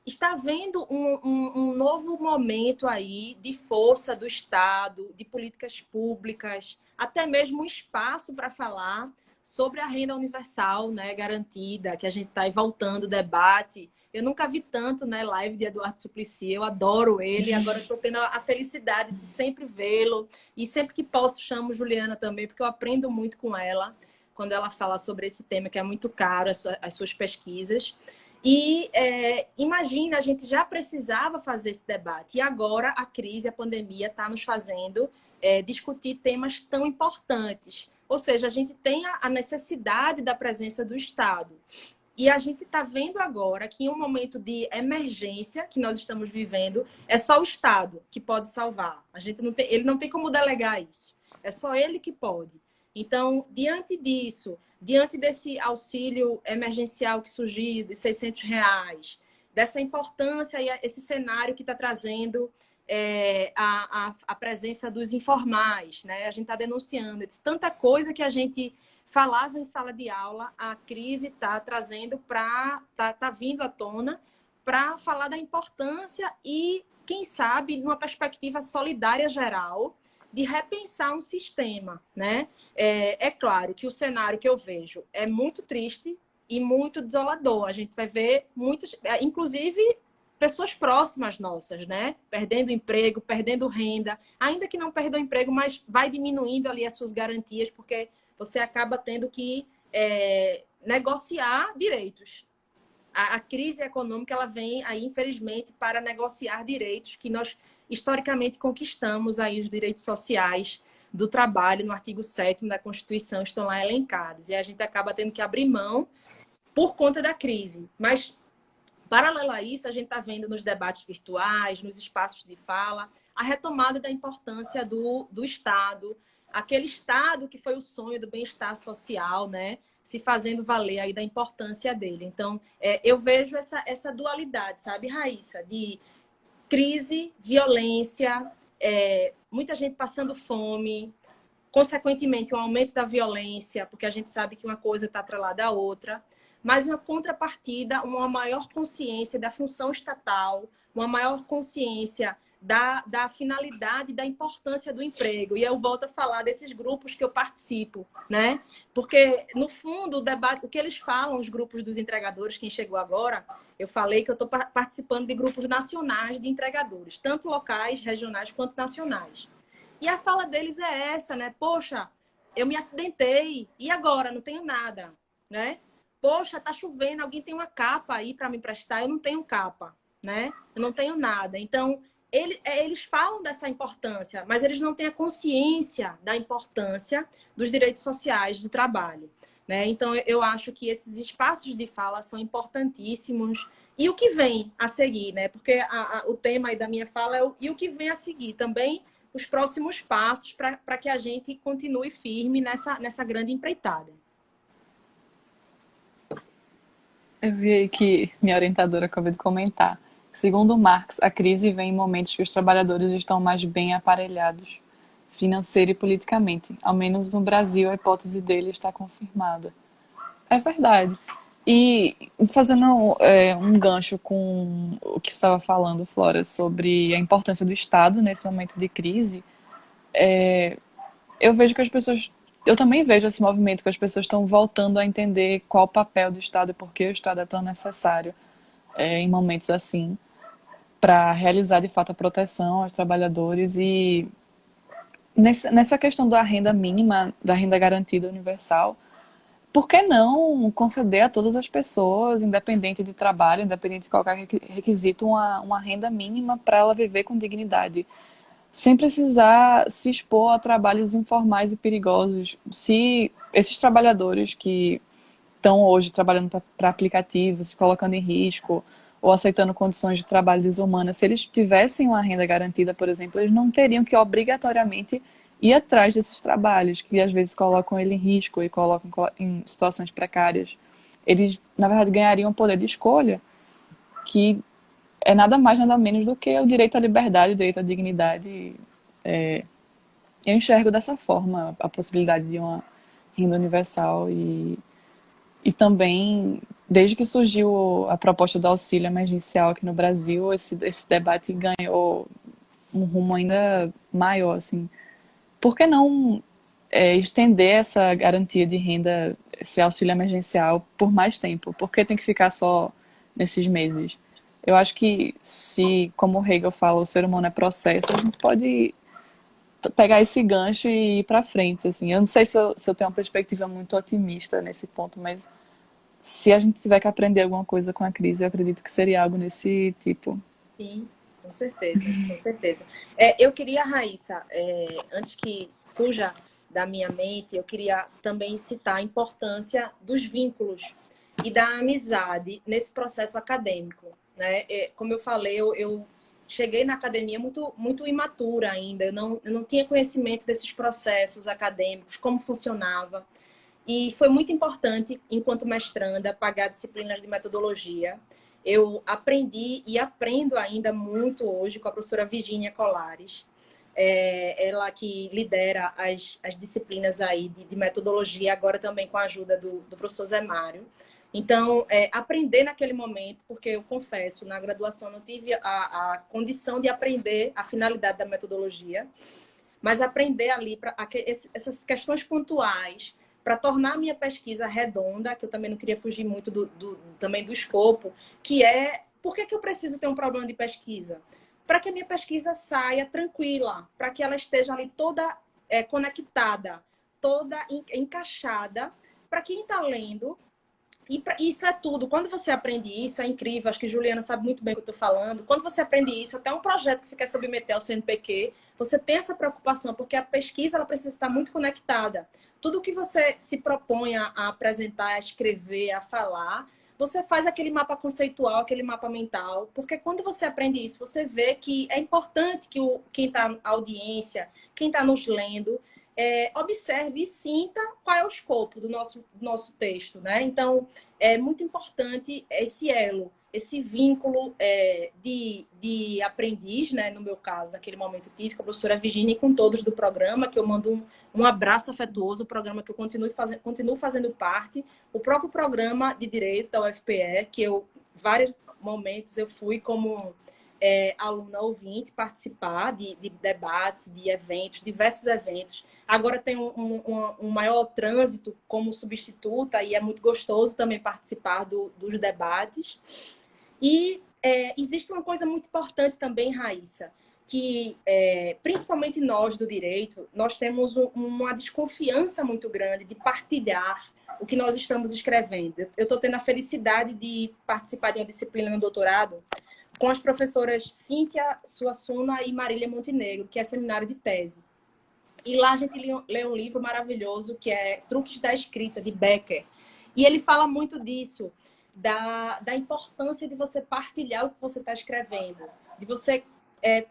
está havendo um novo momento aí de força do Estado, de políticas públicas, até mesmo um espaço para falar sobre a renda universal, né, garantida, que a gente está aí voltando o debate. Eu nunca vi tanto, né, live de Eduardo Suplicy, eu adoro ele, agora estou tendo a felicidade de sempre vê-lo, e sempre que posso chamo Juliana também, porque eu aprendo muito com ela, quando ela fala sobre esse tema que é muito caro, as suas pesquisas. E imagina, a gente já precisava fazer esse debate, e agora a crise, a pandemia está nos fazendo discutir temas tão importantes. Ou seja, a gente tem a necessidade da presença do Estado. E a gente está vendo agora que em um momento de emergência que nós estamos vivendo, é só o Estado que pode salvar. Ele não tem como delegar isso. É só ele que pode. Então, diante disso, diante desse auxílio emergencial que surgiu de R$ 600, dessa importância e esse cenário que está trazendo a presença dos informais, né? A gente está denunciando tanta coisa que a gente falava em sala de aula, a crise está trazendo tá vindo à tona para falar da importância e, quem sabe, numa perspectiva solidária geral, de repensar um sistema, né? É claro que o cenário que eu vejo é muito triste e muito desolador. A gente vai ver muitas, inclusive pessoas próximas nossas, né? Perdendo emprego, perdendo renda, ainda que não perdam emprego, mas vai diminuindo ali as suas garantias, porque você acaba tendo que negociar direitos. A crise econômica ela vem aí, infelizmente, para negociar direitos que nós historicamente conquistamos, aí os direitos sociais do trabalho no artigo 7º da Constituição estão lá elencados. E a gente acaba tendo que abrir mão por conta da crise. Mas, paralelo a isso, a gente está vendo nos debates virtuais, nos espaços de fala, a retomada da importância do Estado, aquele Estado que foi o sonho do bem-estar social, né? Se fazendo valer aí da importância dele. Então, eu vejo essa dualidade, sabe, Raíssa? De crise, violência, muita gente passando fome, consequentemente, um aumento da violência, porque a gente sabe que uma coisa está atrelada à outra, mas uma contrapartida, uma maior consciência da função estatal, uma maior consciência da finalidade, da importância do emprego. E eu volto a falar desses grupos que eu participo, né? Porque, no fundo, o debate, o que eles falam, os grupos dos entregadores, quem chegou agora, eu falei que eu estou participando de grupos nacionais de entregadores, tanto locais, regionais, quanto nacionais. E a fala deles é essa, né? Poxa, eu me acidentei, e agora? Não tenho nada, né? Poxa, tá chovendo, alguém tem uma capa aí para me emprestar, eu não tenho capa, né? Eu não tenho nada. Então, eles falam dessa importância, mas eles não têm a consciência da importância dos direitos sociais do trabalho, né? Então, eu acho que esses espaços de fala são importantíssimos. E o que vem a seguir, né? Porque o tema aí da minha fala é e o que vem a seguir também, os próximos passos para que a gente continue firme nessa grande empreitada. Eu vi aí que minha orientadora acabou de comentar. Segundo Marx, a crise vem em momentos que os trabalhadores estão mais bem aparelhados, financeira e politicamente. Ao menos no Brasil, a hipótese dele está confirmada. É verdade. E fazendo um gancho com o que você estava falando, Flora, sobre a importância do Estado nesse momento de crise, eu vejo que as pessoas. Eu também vejo esse movimento que as pessoas estão voltando a entender qual o papel do Estado e por que o Estado é tão necessário em momentos assim, para realizar de fato a proteção aos trabalhadores e nessa questão da renda mínima, da renda garantida universal, por que não conceder a todas as pessoas, independente de trabalho, independente de qualquer requisito, uma renda mínima para ela viver com dignidade, sem precisar se expor a trabalhos informais e perigosos? Se esses trabalhadores que estão hoje trabalhando para aplicativos, se colocando em risco ou aceitando condições de trabalho desumanas, se eles tivessem uma renda garantida, por exemplo, eles não teriam que obrigatoriamente ir atrás desses trabalhos, que às vezes colocam ele em risco e colocam em situações precárias. Eles, na verdade, ganhariam um poder de escolha, que é nada mais, nada menos do que o direito à liberdade, o direito à dignidade. Eu enxergo dessa forma a possibilidade de uma renda universal e também, desde que surgiu a proposta do auxílio emergencial aqui no Brasil, esse debate ganhou um rumo ainda maior, assim. Por que não estender essa garantia de renda, esse auxílio emergencial, por mais tempo? Por que tem que ficar só nesses meses? Eu acho que se, como o Hegel fala, o ser humano é processo, a gente pode pegar esse gancho e ir para frente, assim. Eu não sei se eu tenho uma perspectiva muito otimista nesse ponto, mas se a gente tiver que aprender alguma coisa com a crise, eu acredito que seria algo nesse tipo. Sim, com certeza, com certeza. Eu queria, Raíssa, antes que fuja da minha mente, eu queria também citar a importância dos vínculos e da amizade nesse processo acadêmico, né? Como eu falei, eu cheguei na academia muito, muito imatura ainda, eu não tinha conhecimento desses processos acadêmicos, como funcionava. E foi muito importante, enquanto mestranda, pagar disciplinas de metodologia. Eu aprendi e aprendo ainda muito hoje com a professora Virginia Colares, ela que lidera as disciplinas aí de metodologia, agora também com a ajuda do professor Zé Mário. Então, aprender naquele momento, porque eu confesso, na graduação não tive a condição de aprender a finalidade da metodologia, mas aprender ali essas questões pontuais para tornar a minha pesquisa redonda, que eu também não queria fugir muito também do escopo, que é por que eu preciso ter um problema de pesquisa? Para que a minha pesquisa saia tranquila, para que ela esteja ali toda conectada, toda encaixada, para quem está lendo. E isso é tudo. Quando você aprende isso, é incrível. Acho que Juliana sabe muito bem o que eu estou falando. Quando você aprende isso, até um projeto que você quer submeter ao CNPq, você tem essa preocupação, porque a pesquisa ela precisa estar muito conectada. Tudo que você se propõe a apresentar, a escrever, a falar, você faz aquele mapa conceitual, aquele mapa mental, porque quando você aprende isso, você vê que é importante que quem está na audiência, quem está nos lendo, observe e sinta qual é o escopo do nosso texto, né? Então, é muito importante esse elo, esse vínculo de aprendiz, né? No meu caso, naquele momento, tive com a professora Virginia e com todos do programa, que eu mando um abraço afetuoso, o programa que eu continuo fazendo parte, o próprio programa de Direito da UFPE, que vários momentos, eu fui como aluna ouvinte participar de debates, de eventos, diversos eventos. Agora tem um maior trânsito como substituta e é muito gostoso também participar dos debates. E existe uma coisa muito importante também, Raíssa, principalmente nós do direito, nós temos uma desconfiança muito grande de partilhar o que nós estamos escrevendo. Eu estou tendo a felicidade de participar de uma disciplina no doutorado com as professoras Cíntia Suassuna e Marília Montenegro, que é seminário de tese. E lá a gente lê um livro maravilhoso que é Truques da Escrita, de Becker. E ele fala muito disso, da importância de você partilhar o que você está escrevendo, de você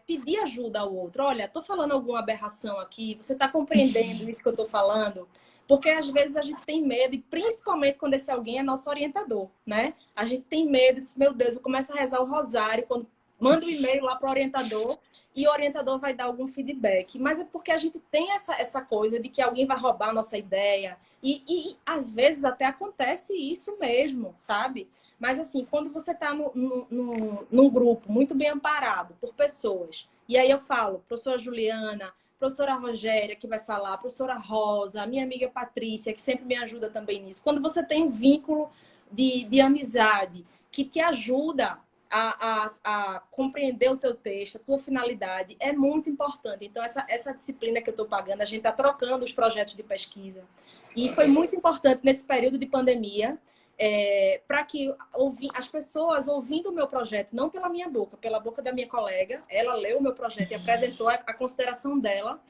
pedir ajuda ao outro. Olha, estou falando alguma aberração aqui, você está compreendendo isso que eu estou falando? Porque às vezes a gente tem medo, e principalmente quando esse alguém é nosso orientador, né? A gente tem medo, diz, meu Deus, eu começo a rezar o rosário, quando mando um e-mail lá para o orientador, e o orientador vai dar algum feedback. Mas é porque a gente tem essa coisa de que alguém vai roubar a nossa ideia. E às vezes até acontece isso mesmo, sabe? Mas assim, quando você está num grupo muito bem amparado por pessoas, e aí eu falo, professora Juliana, professora Rogéria, que vai falar, professora Rosa, a minha amiga Patrícia, que sempre me ajuda também nisso. Quando você tem um vínculo de amizade que te ajuda a compreender o teu texto, a tua finalidade, é muito importante. Então, essa disciplina que eu estou pagando, a gente está trocando os projetos de pesquisa. E foi muito importante nesse período de pandemia, para que as pessoas ouvindo o meu projeto, não pela minha boca, pela boca da minha colega, ela leu o meu projeto e apresentou a consideração dela,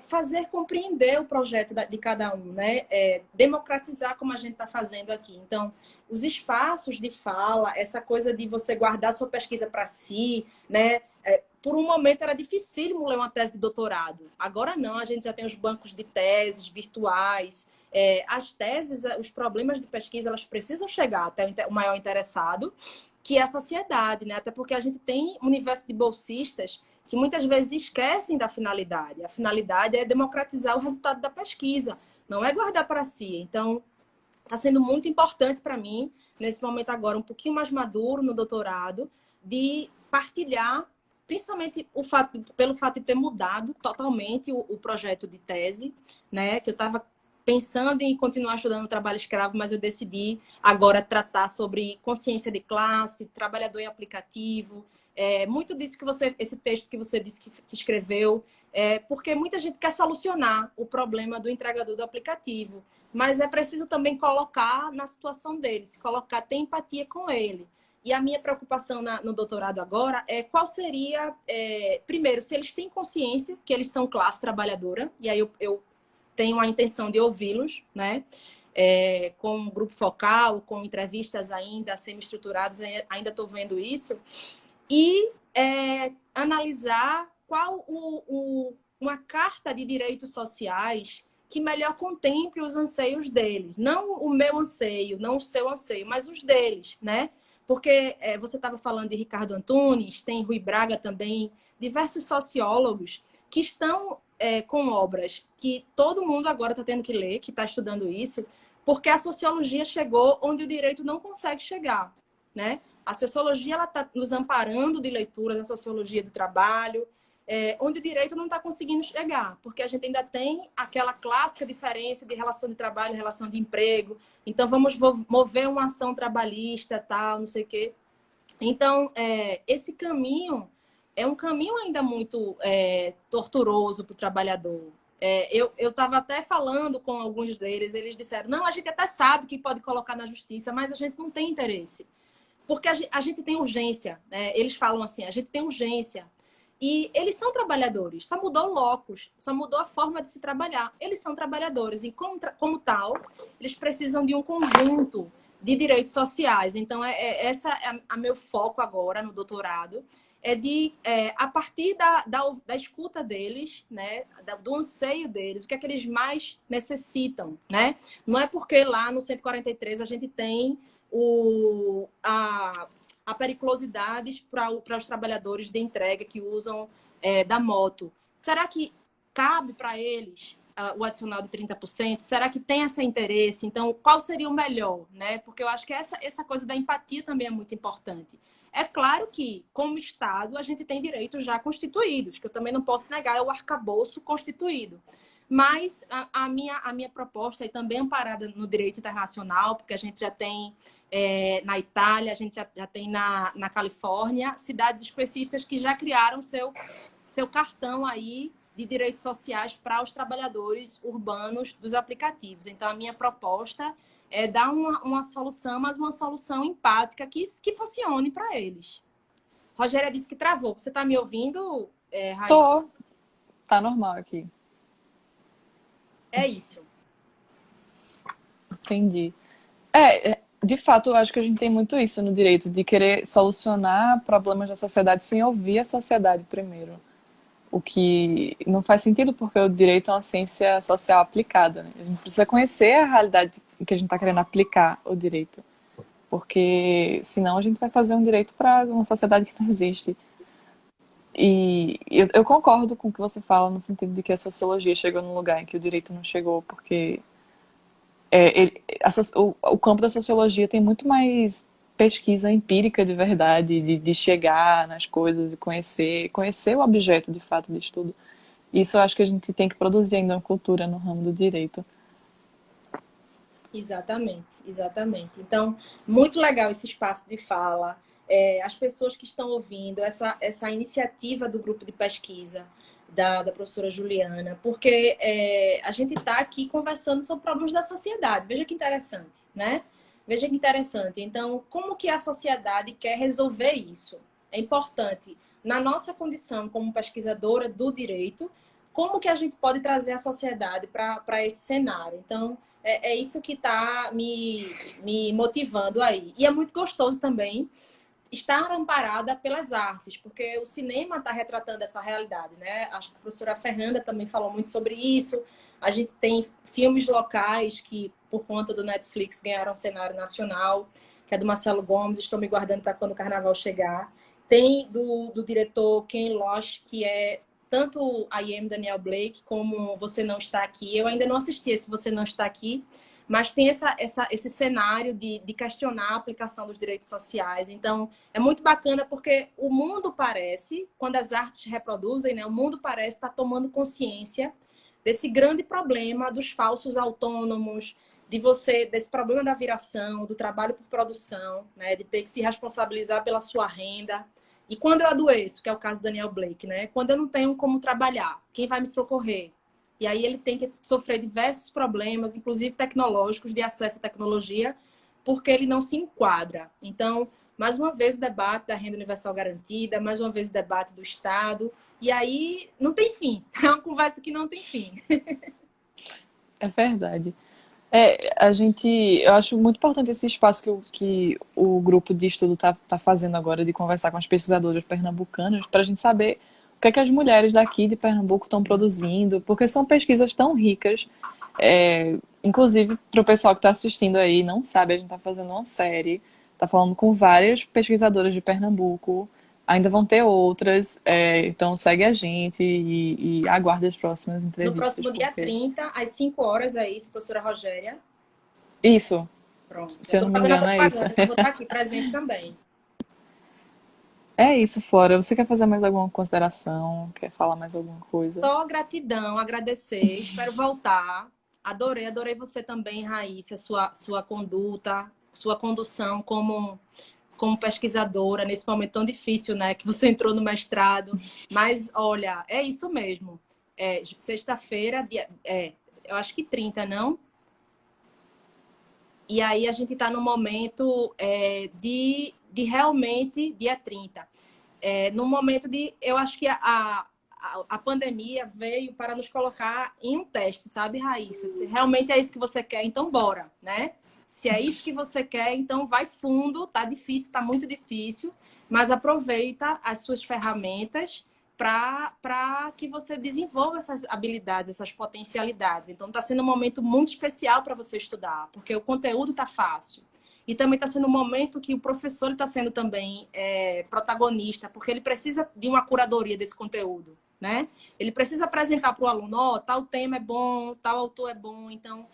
fazer compreender o projeto de cada um, né? Democratizar como a gente está fazendo aqui. Então, os espaços de fala, essa coisa de você guardar sua pesquisa para si, né? Por um momento era dificílimo ler uma tese de doutorado. Agora não, a gente já tem os bancos de teses virtuais. As teses, os problemas de pesquisa, elas precisam chegar até o maior interessado, que é a sociedade, né? Até porque a gente tem um universo de bolsistas que muitas vezes esquecem da finalidade. A finalidade é democratizar o resultado da pesquisa, não é guardar para si. Então, está sendo muito importante para mim, nesse momento agora, um pouquinho mais maduro no doutorado, de partilhar, principalmente pelo fato de ter mudado totalmente o projeto de tese, né? Que eu estava pensando em continuar estudando trabalho escravo, mas eu decidi agora tratar sobre consciência de classe, trabalhador em aplicativo, muito disso esse texto que você disse que escreveu, porque muita gente quer solucionar o problema do entregador do aplicativo, mas é preciso também colocar na situação dele, se colocar, ter empatia com ele. E a minha preocupação no doutorado agora é qual seria, primeiro, se eles têm consciência que eles são classe trabalhadora, e aí eu tenho a intenção de ouvi-los, né? Com um grupo focal, com entrevistas ainda semi-estruturadas, ainda estou vendo isso, e analisar qual uma carta de direitos sociais que melhor contemple os anseios deles. Não o meu anseio, não o seu anseio, mas os deles, né? Porque você estava falando de Ricardo Antunes, tem Rui Braga também, diversos sociólogos que estão com obras que todo mundo agora está tendo que ler, que está estudando isso, porque a sociologia chegou onde o direito não consegue chegar, né? A sociologia está nos amparando de leituras, a sociologia do trabalho, onde o direito não está conseguindo chegar, porque a gente ainda tem aquela clássica diferença de relação de trabalho, relação de emprego. Então, vamos mover uma ação trabalhista, tal, não sei o quê. Então, esse caminho é um caminho ainda muito torturoso para o trabalhador. Eu estava até falando com alguns deles, eles disseram, não, a gente até sabe que pode colocar na justiça, mas a gente não tem interesse. Porque a gente tem urgência, né? Eles falam assim, a gente tem urgência. E eles são trabalhadores, só mudou o locus, só mudou a forma de se trabalhar. Eles são trabalhadores e, como tal, eles precisam de um conjunto de direitos sociais. Então, essa é a meu foco agora no doutorado, a partir da escuta deles, né, do anseio deles, o que é que eles mais necessitam, né? Não é porque lá no 143 a gente tem a periculosidades para os trabalhadores de entrega que usam da moto. Será que cabe para eles o adicional de 30%? Será que tem esse interesse? Então, qual seria o melhor, né? Porque eu acho que essa coisa da empatia também é muito importante. É claro que, como Estado, a gente tem direitos já constituídos, que eu também não posso negar, é o arcabouço constituído. Mas a minha proposta é também amparada no direito internacional, porque a gente já tem na Itália, a gente já tem na Califórnia, cidades específicas que já criaram seu cartão aí de direitos sociais para os trabalhadores urbanos dos aplicativos. Então, a minha proposta é dar uma solução, mas uma solução empática que funcione para eles. Rogéria disse que travou. Você está me ouvindo, Raíssa? Tô, tá normal aqui. É isso. Entendi. De fato, eu acho que a gente tem muito isso no direito, de querer solucionar problemas da sociedade sem ouvir a sociedade primeiro. O que não faz sentido porque o direito é uma ciência social aplicada, né? A gente precisa conhecer a realidade em que a gente está querendo aplicar o direito. Porque senão a gente vai fazer um direito para uma sociedade que não existe. E eu concordo com o que você fala no sentido de que a sociologia chegou num lugar em que o direito não chegou, porque o campo da sociologia tem muito mais pesquisa empírica de verdade, de chegar nas coisas e conhecer o objeto de fato de estudo. Isso eu acho que a gente tem que produzir ainda uma cultura no ramo do direito. Exatamente, exatamente. Então, muito legal esse espaço de fala. As pessoas que estão ouvindo, essa iniciativa do grupo de pesquisa da professora Juliana, porque a gente está aqui conversando sobre problemas da sociedade. Veja que interessante, né? Veja que interessante. Então, como que a sociedade quer resolver isso? É importante, na nossa condição como pesquisadora do direito, como que a gente pode trazer a sociedade para esse cenário? Então, é isso que está me motivando aí. E é muito gostoso também estar amparada pelas artes, porque o cinema está retratando essa realidade, né? Acho que a professora Fernanda também falou muito sobre isso. A gente tem filmes locais que, por conta do Netflix, ganharam cenário nacional, que é do Marcelo Gomes, estou me guardando para quando o carnaval chegar. Tem do diretor Ken Loach, que é tanto I Am Daniel Blake como Você Não Está Aqui. Eu ainda não assisti esse Você Não Está Aqui, mas tem esse cenário de questionar a aplicação dos direitos sociais. Então, é muito bacana porque o mundo parece, quando as artes reproduzem, né, o mundo parece estar tomando consciência desse grande problema dos falsos autônomos, desse problema da viração, do trabalho por produção, né, de ter que se responsabilizar pela sua renda. E quando eu adoeço, que é o caso do Daniel Blake, né? Quando eu não tenho como trabalhar, quem vai me socorrer? E aí ele tem que sofrer diversos problemas, inclusive tecnológicos, de acesso à tecnologia, porque ele não se enquadra. Então, mais uma vez o debate da renda universal garantida, mais uma vez o debate do Estado. E aí não tem fim. É uma conversa que não tem fim. É verdade. Eu acho muito importante esse espaço que o grupo de estudo tá fazendo agora, de conversar com as pesquisadoras pernambucanas, para a gente saber o que é que as mulheres daqui de Pernambuco estão produzindo, porque são pesquisas tão ricas. Inclusive, para o pessoal que está assistindo aí, não sabe, a gente está fazendo uma série, está falando com várias pesquisadoras de Pernambuco, ainda vão ter outras, então segue a gente e aguarde as próximas No entrevistas, próximo dia porque... 30, às 5 horas, é isso, professora Rogéria. Isso, Pronto. Já se eu estou não me fazendo a engano, é isso. propaganda, que eu vou estar aqui presente também. É isso, Flora. Você quer fazer mais alguma consideração? Quer falar mais alguma coisa? Só gratidão, agradecer, espero voltar. Adorei você também, Raíssa, sua conduta, sua condução como pesquisadora nesse momento tão difícil, né? Que você entrou no mestrado. Mas, olha, é isso mesmo. Sexta-feira, eu acho que 30, não? E aí a gente está no momento de realmente, dia 30. No momento de... Eu acho que a pandemia veio para nos colocar em um teste, sabe, Raíssa? Se realmente é isso que você quer, então bora, né? Se é isso que você quer, então vai fundo. Tá difícil, tá muito difícil, mas aproveita as suas ferramentas para que você desenvolva essas habilidades, essas potencialidades. Então, está sendo um momento muito especial para você estudar, porque o conteúdo está fácil. E também está sendo um momento que o professor está sendo também protagonista, porque ele precisa de uma curadoria desse conteúdo, né? Ele precisa apresentar para o aluno, tal tema é bom, tal autor é bom. Então,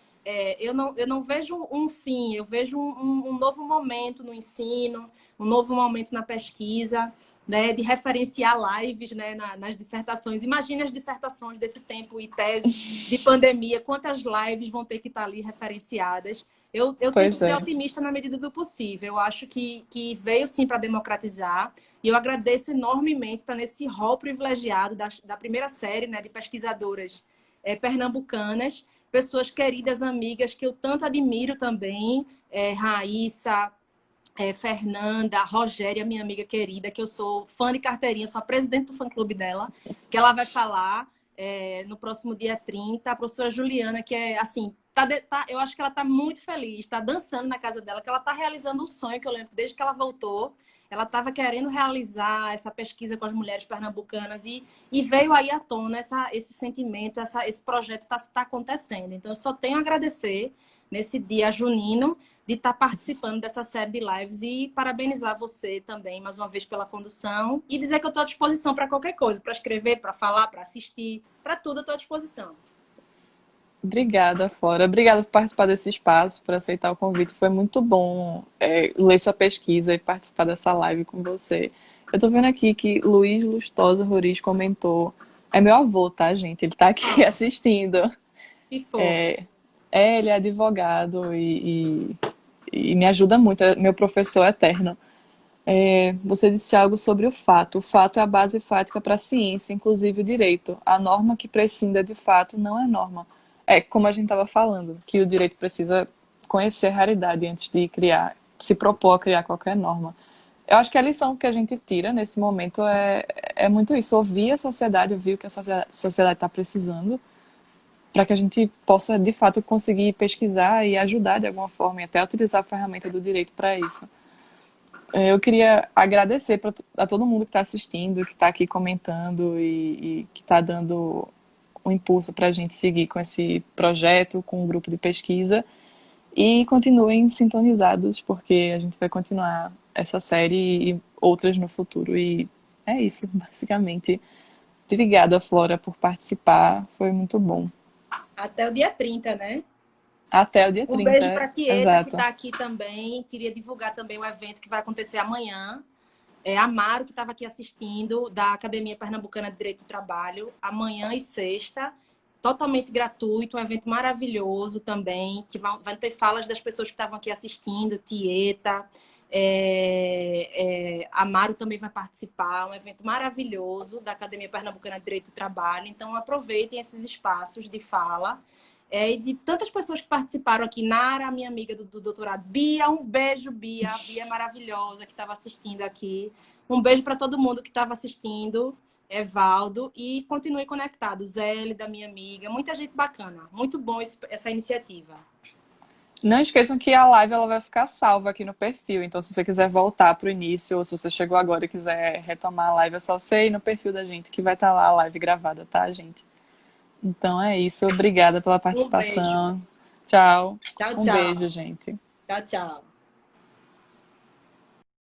eu não vejo um fim, eu vejo um novo momento no ensino, um novo momento na pesquisa, né, de referenciar lives, né, nas dissertações. Imagine as dissertações desse tempo e teses de pandemia, quantas lives vão ter que estar ali referenciadas. Eu tento Pois ser é. otimista na medida do possível. Eu acho que veio sim para democratizar. E eu agradeço enormemente estar nesse rol privilegiado da primeira série, né, de pesquisadoras pernambucanas, pessoas queridas, amigas, que eu tanto admiro também, Raíssa, Fernanda, Rogéria, minha amiga querida, que eu sou fã de carteirinha, sou a presidente do fã-clube dela, que ela vai falar no próximo dia 30. A professora Juliana, que é assim, eu acho que ela está muito feliz, está dançando na casa dela, que ela está realizando um sonho que eu lembro desde que ela voltou. Ela estava querendo realizar essa pesquisa com as mulheres pernambucanas e veio aí à tona esse sentimento, esse projeto está acontecendo. Então, eu só tenho a agradecer nesse dia junino de estar participando dessa série de lives e parabenizar você também, mais uma vez, pela condução e dizer que eu estou à disposição para qualquer coisa, para escrever, para falar, para assistir, para tudo eu estou à disposição. Obrigada, Flora. Obrigada por participar desse espaço, por aceitar o convite. Foi muito bom ler sua pesquisa e participar dessa live com você. Eu tô vendo aqui que Luiz Lustosa Roriz comentou. É meu avô, tá, gente? Ele tá aqui Ah, assistindo. que fofo. Ele é advogado e me ajuda muito. É meu professor eterno. Você disse algo sobre o fato. O fato é a base fática para a ciência, inclusive o direito. A norma que prescinda de fato não é norma. É como a gente estava falando, que o direito precisa conhecer a realidade antes de criar, se propor a criar qualquer norma. Eu acho que a lição que a gente tira nesse momento é muito isso, ouvir a sociedade, ouvir o que a sociedade está precisando, para que a gente possa, de fato, conseguir pesquisar e ajudar de alguma forma, e até utilizar a ferramenta do direito para isso. Eu queria agradecer a todo mundo que está assistindo, que está aqui comentando e que está dando um impulso para a gente seguir com esse projeto, com o grupo de pesquisa. E continuem sintonizados, porque a gente vai continuar essa série e outras no futuro. E é isso, basicamente. Obrigada, Flora, por participar. Foi muito bom. Até o dia 30, né? Até o dia Um beijo 30, para a Tieta, que exato. está aqui também. Queria divulgar também o evento que vai acontecer amanhã. Amaro, que estava aqui assistindo, da Academia Pernambucana de Direito do Trabalho, amanhã e sexta, totalmente gratuito, um evento maravilhoso também, que vai ter falas das pessoas que estavam aqui assistindo, Tieta, Amaro também vai participar, um evento maravilhoso da Academia Pernambucana de Direito do Trabalho. Então, aproveitem esses espaços de fala. E de tantas pessoas que participaram aqui, Nara, minha amiga do doutorado, Bia, um beijo, Bia. Bia é maravilhosa, que estava assistindo aqui. Um beijo para todo mundo que estava assistindo, Evaldo, e continue conectado. Zélia, da minha amiga, muita gente bacana. Muito bom essa iniciativa. Não esqueçam que a live ela vai ficar salva aqui no perfil. Então, se você quiser voltar para o início, ou se você chegou agora e quiser retomar a live, é só você ir no perfil da gente que vai estar lá a live gravada, tá, gente? Então é isso. Obrigada pela Um beijo. participação. Tchau. Tchau, Um beijo, tchau. gente. Tchau, tchau.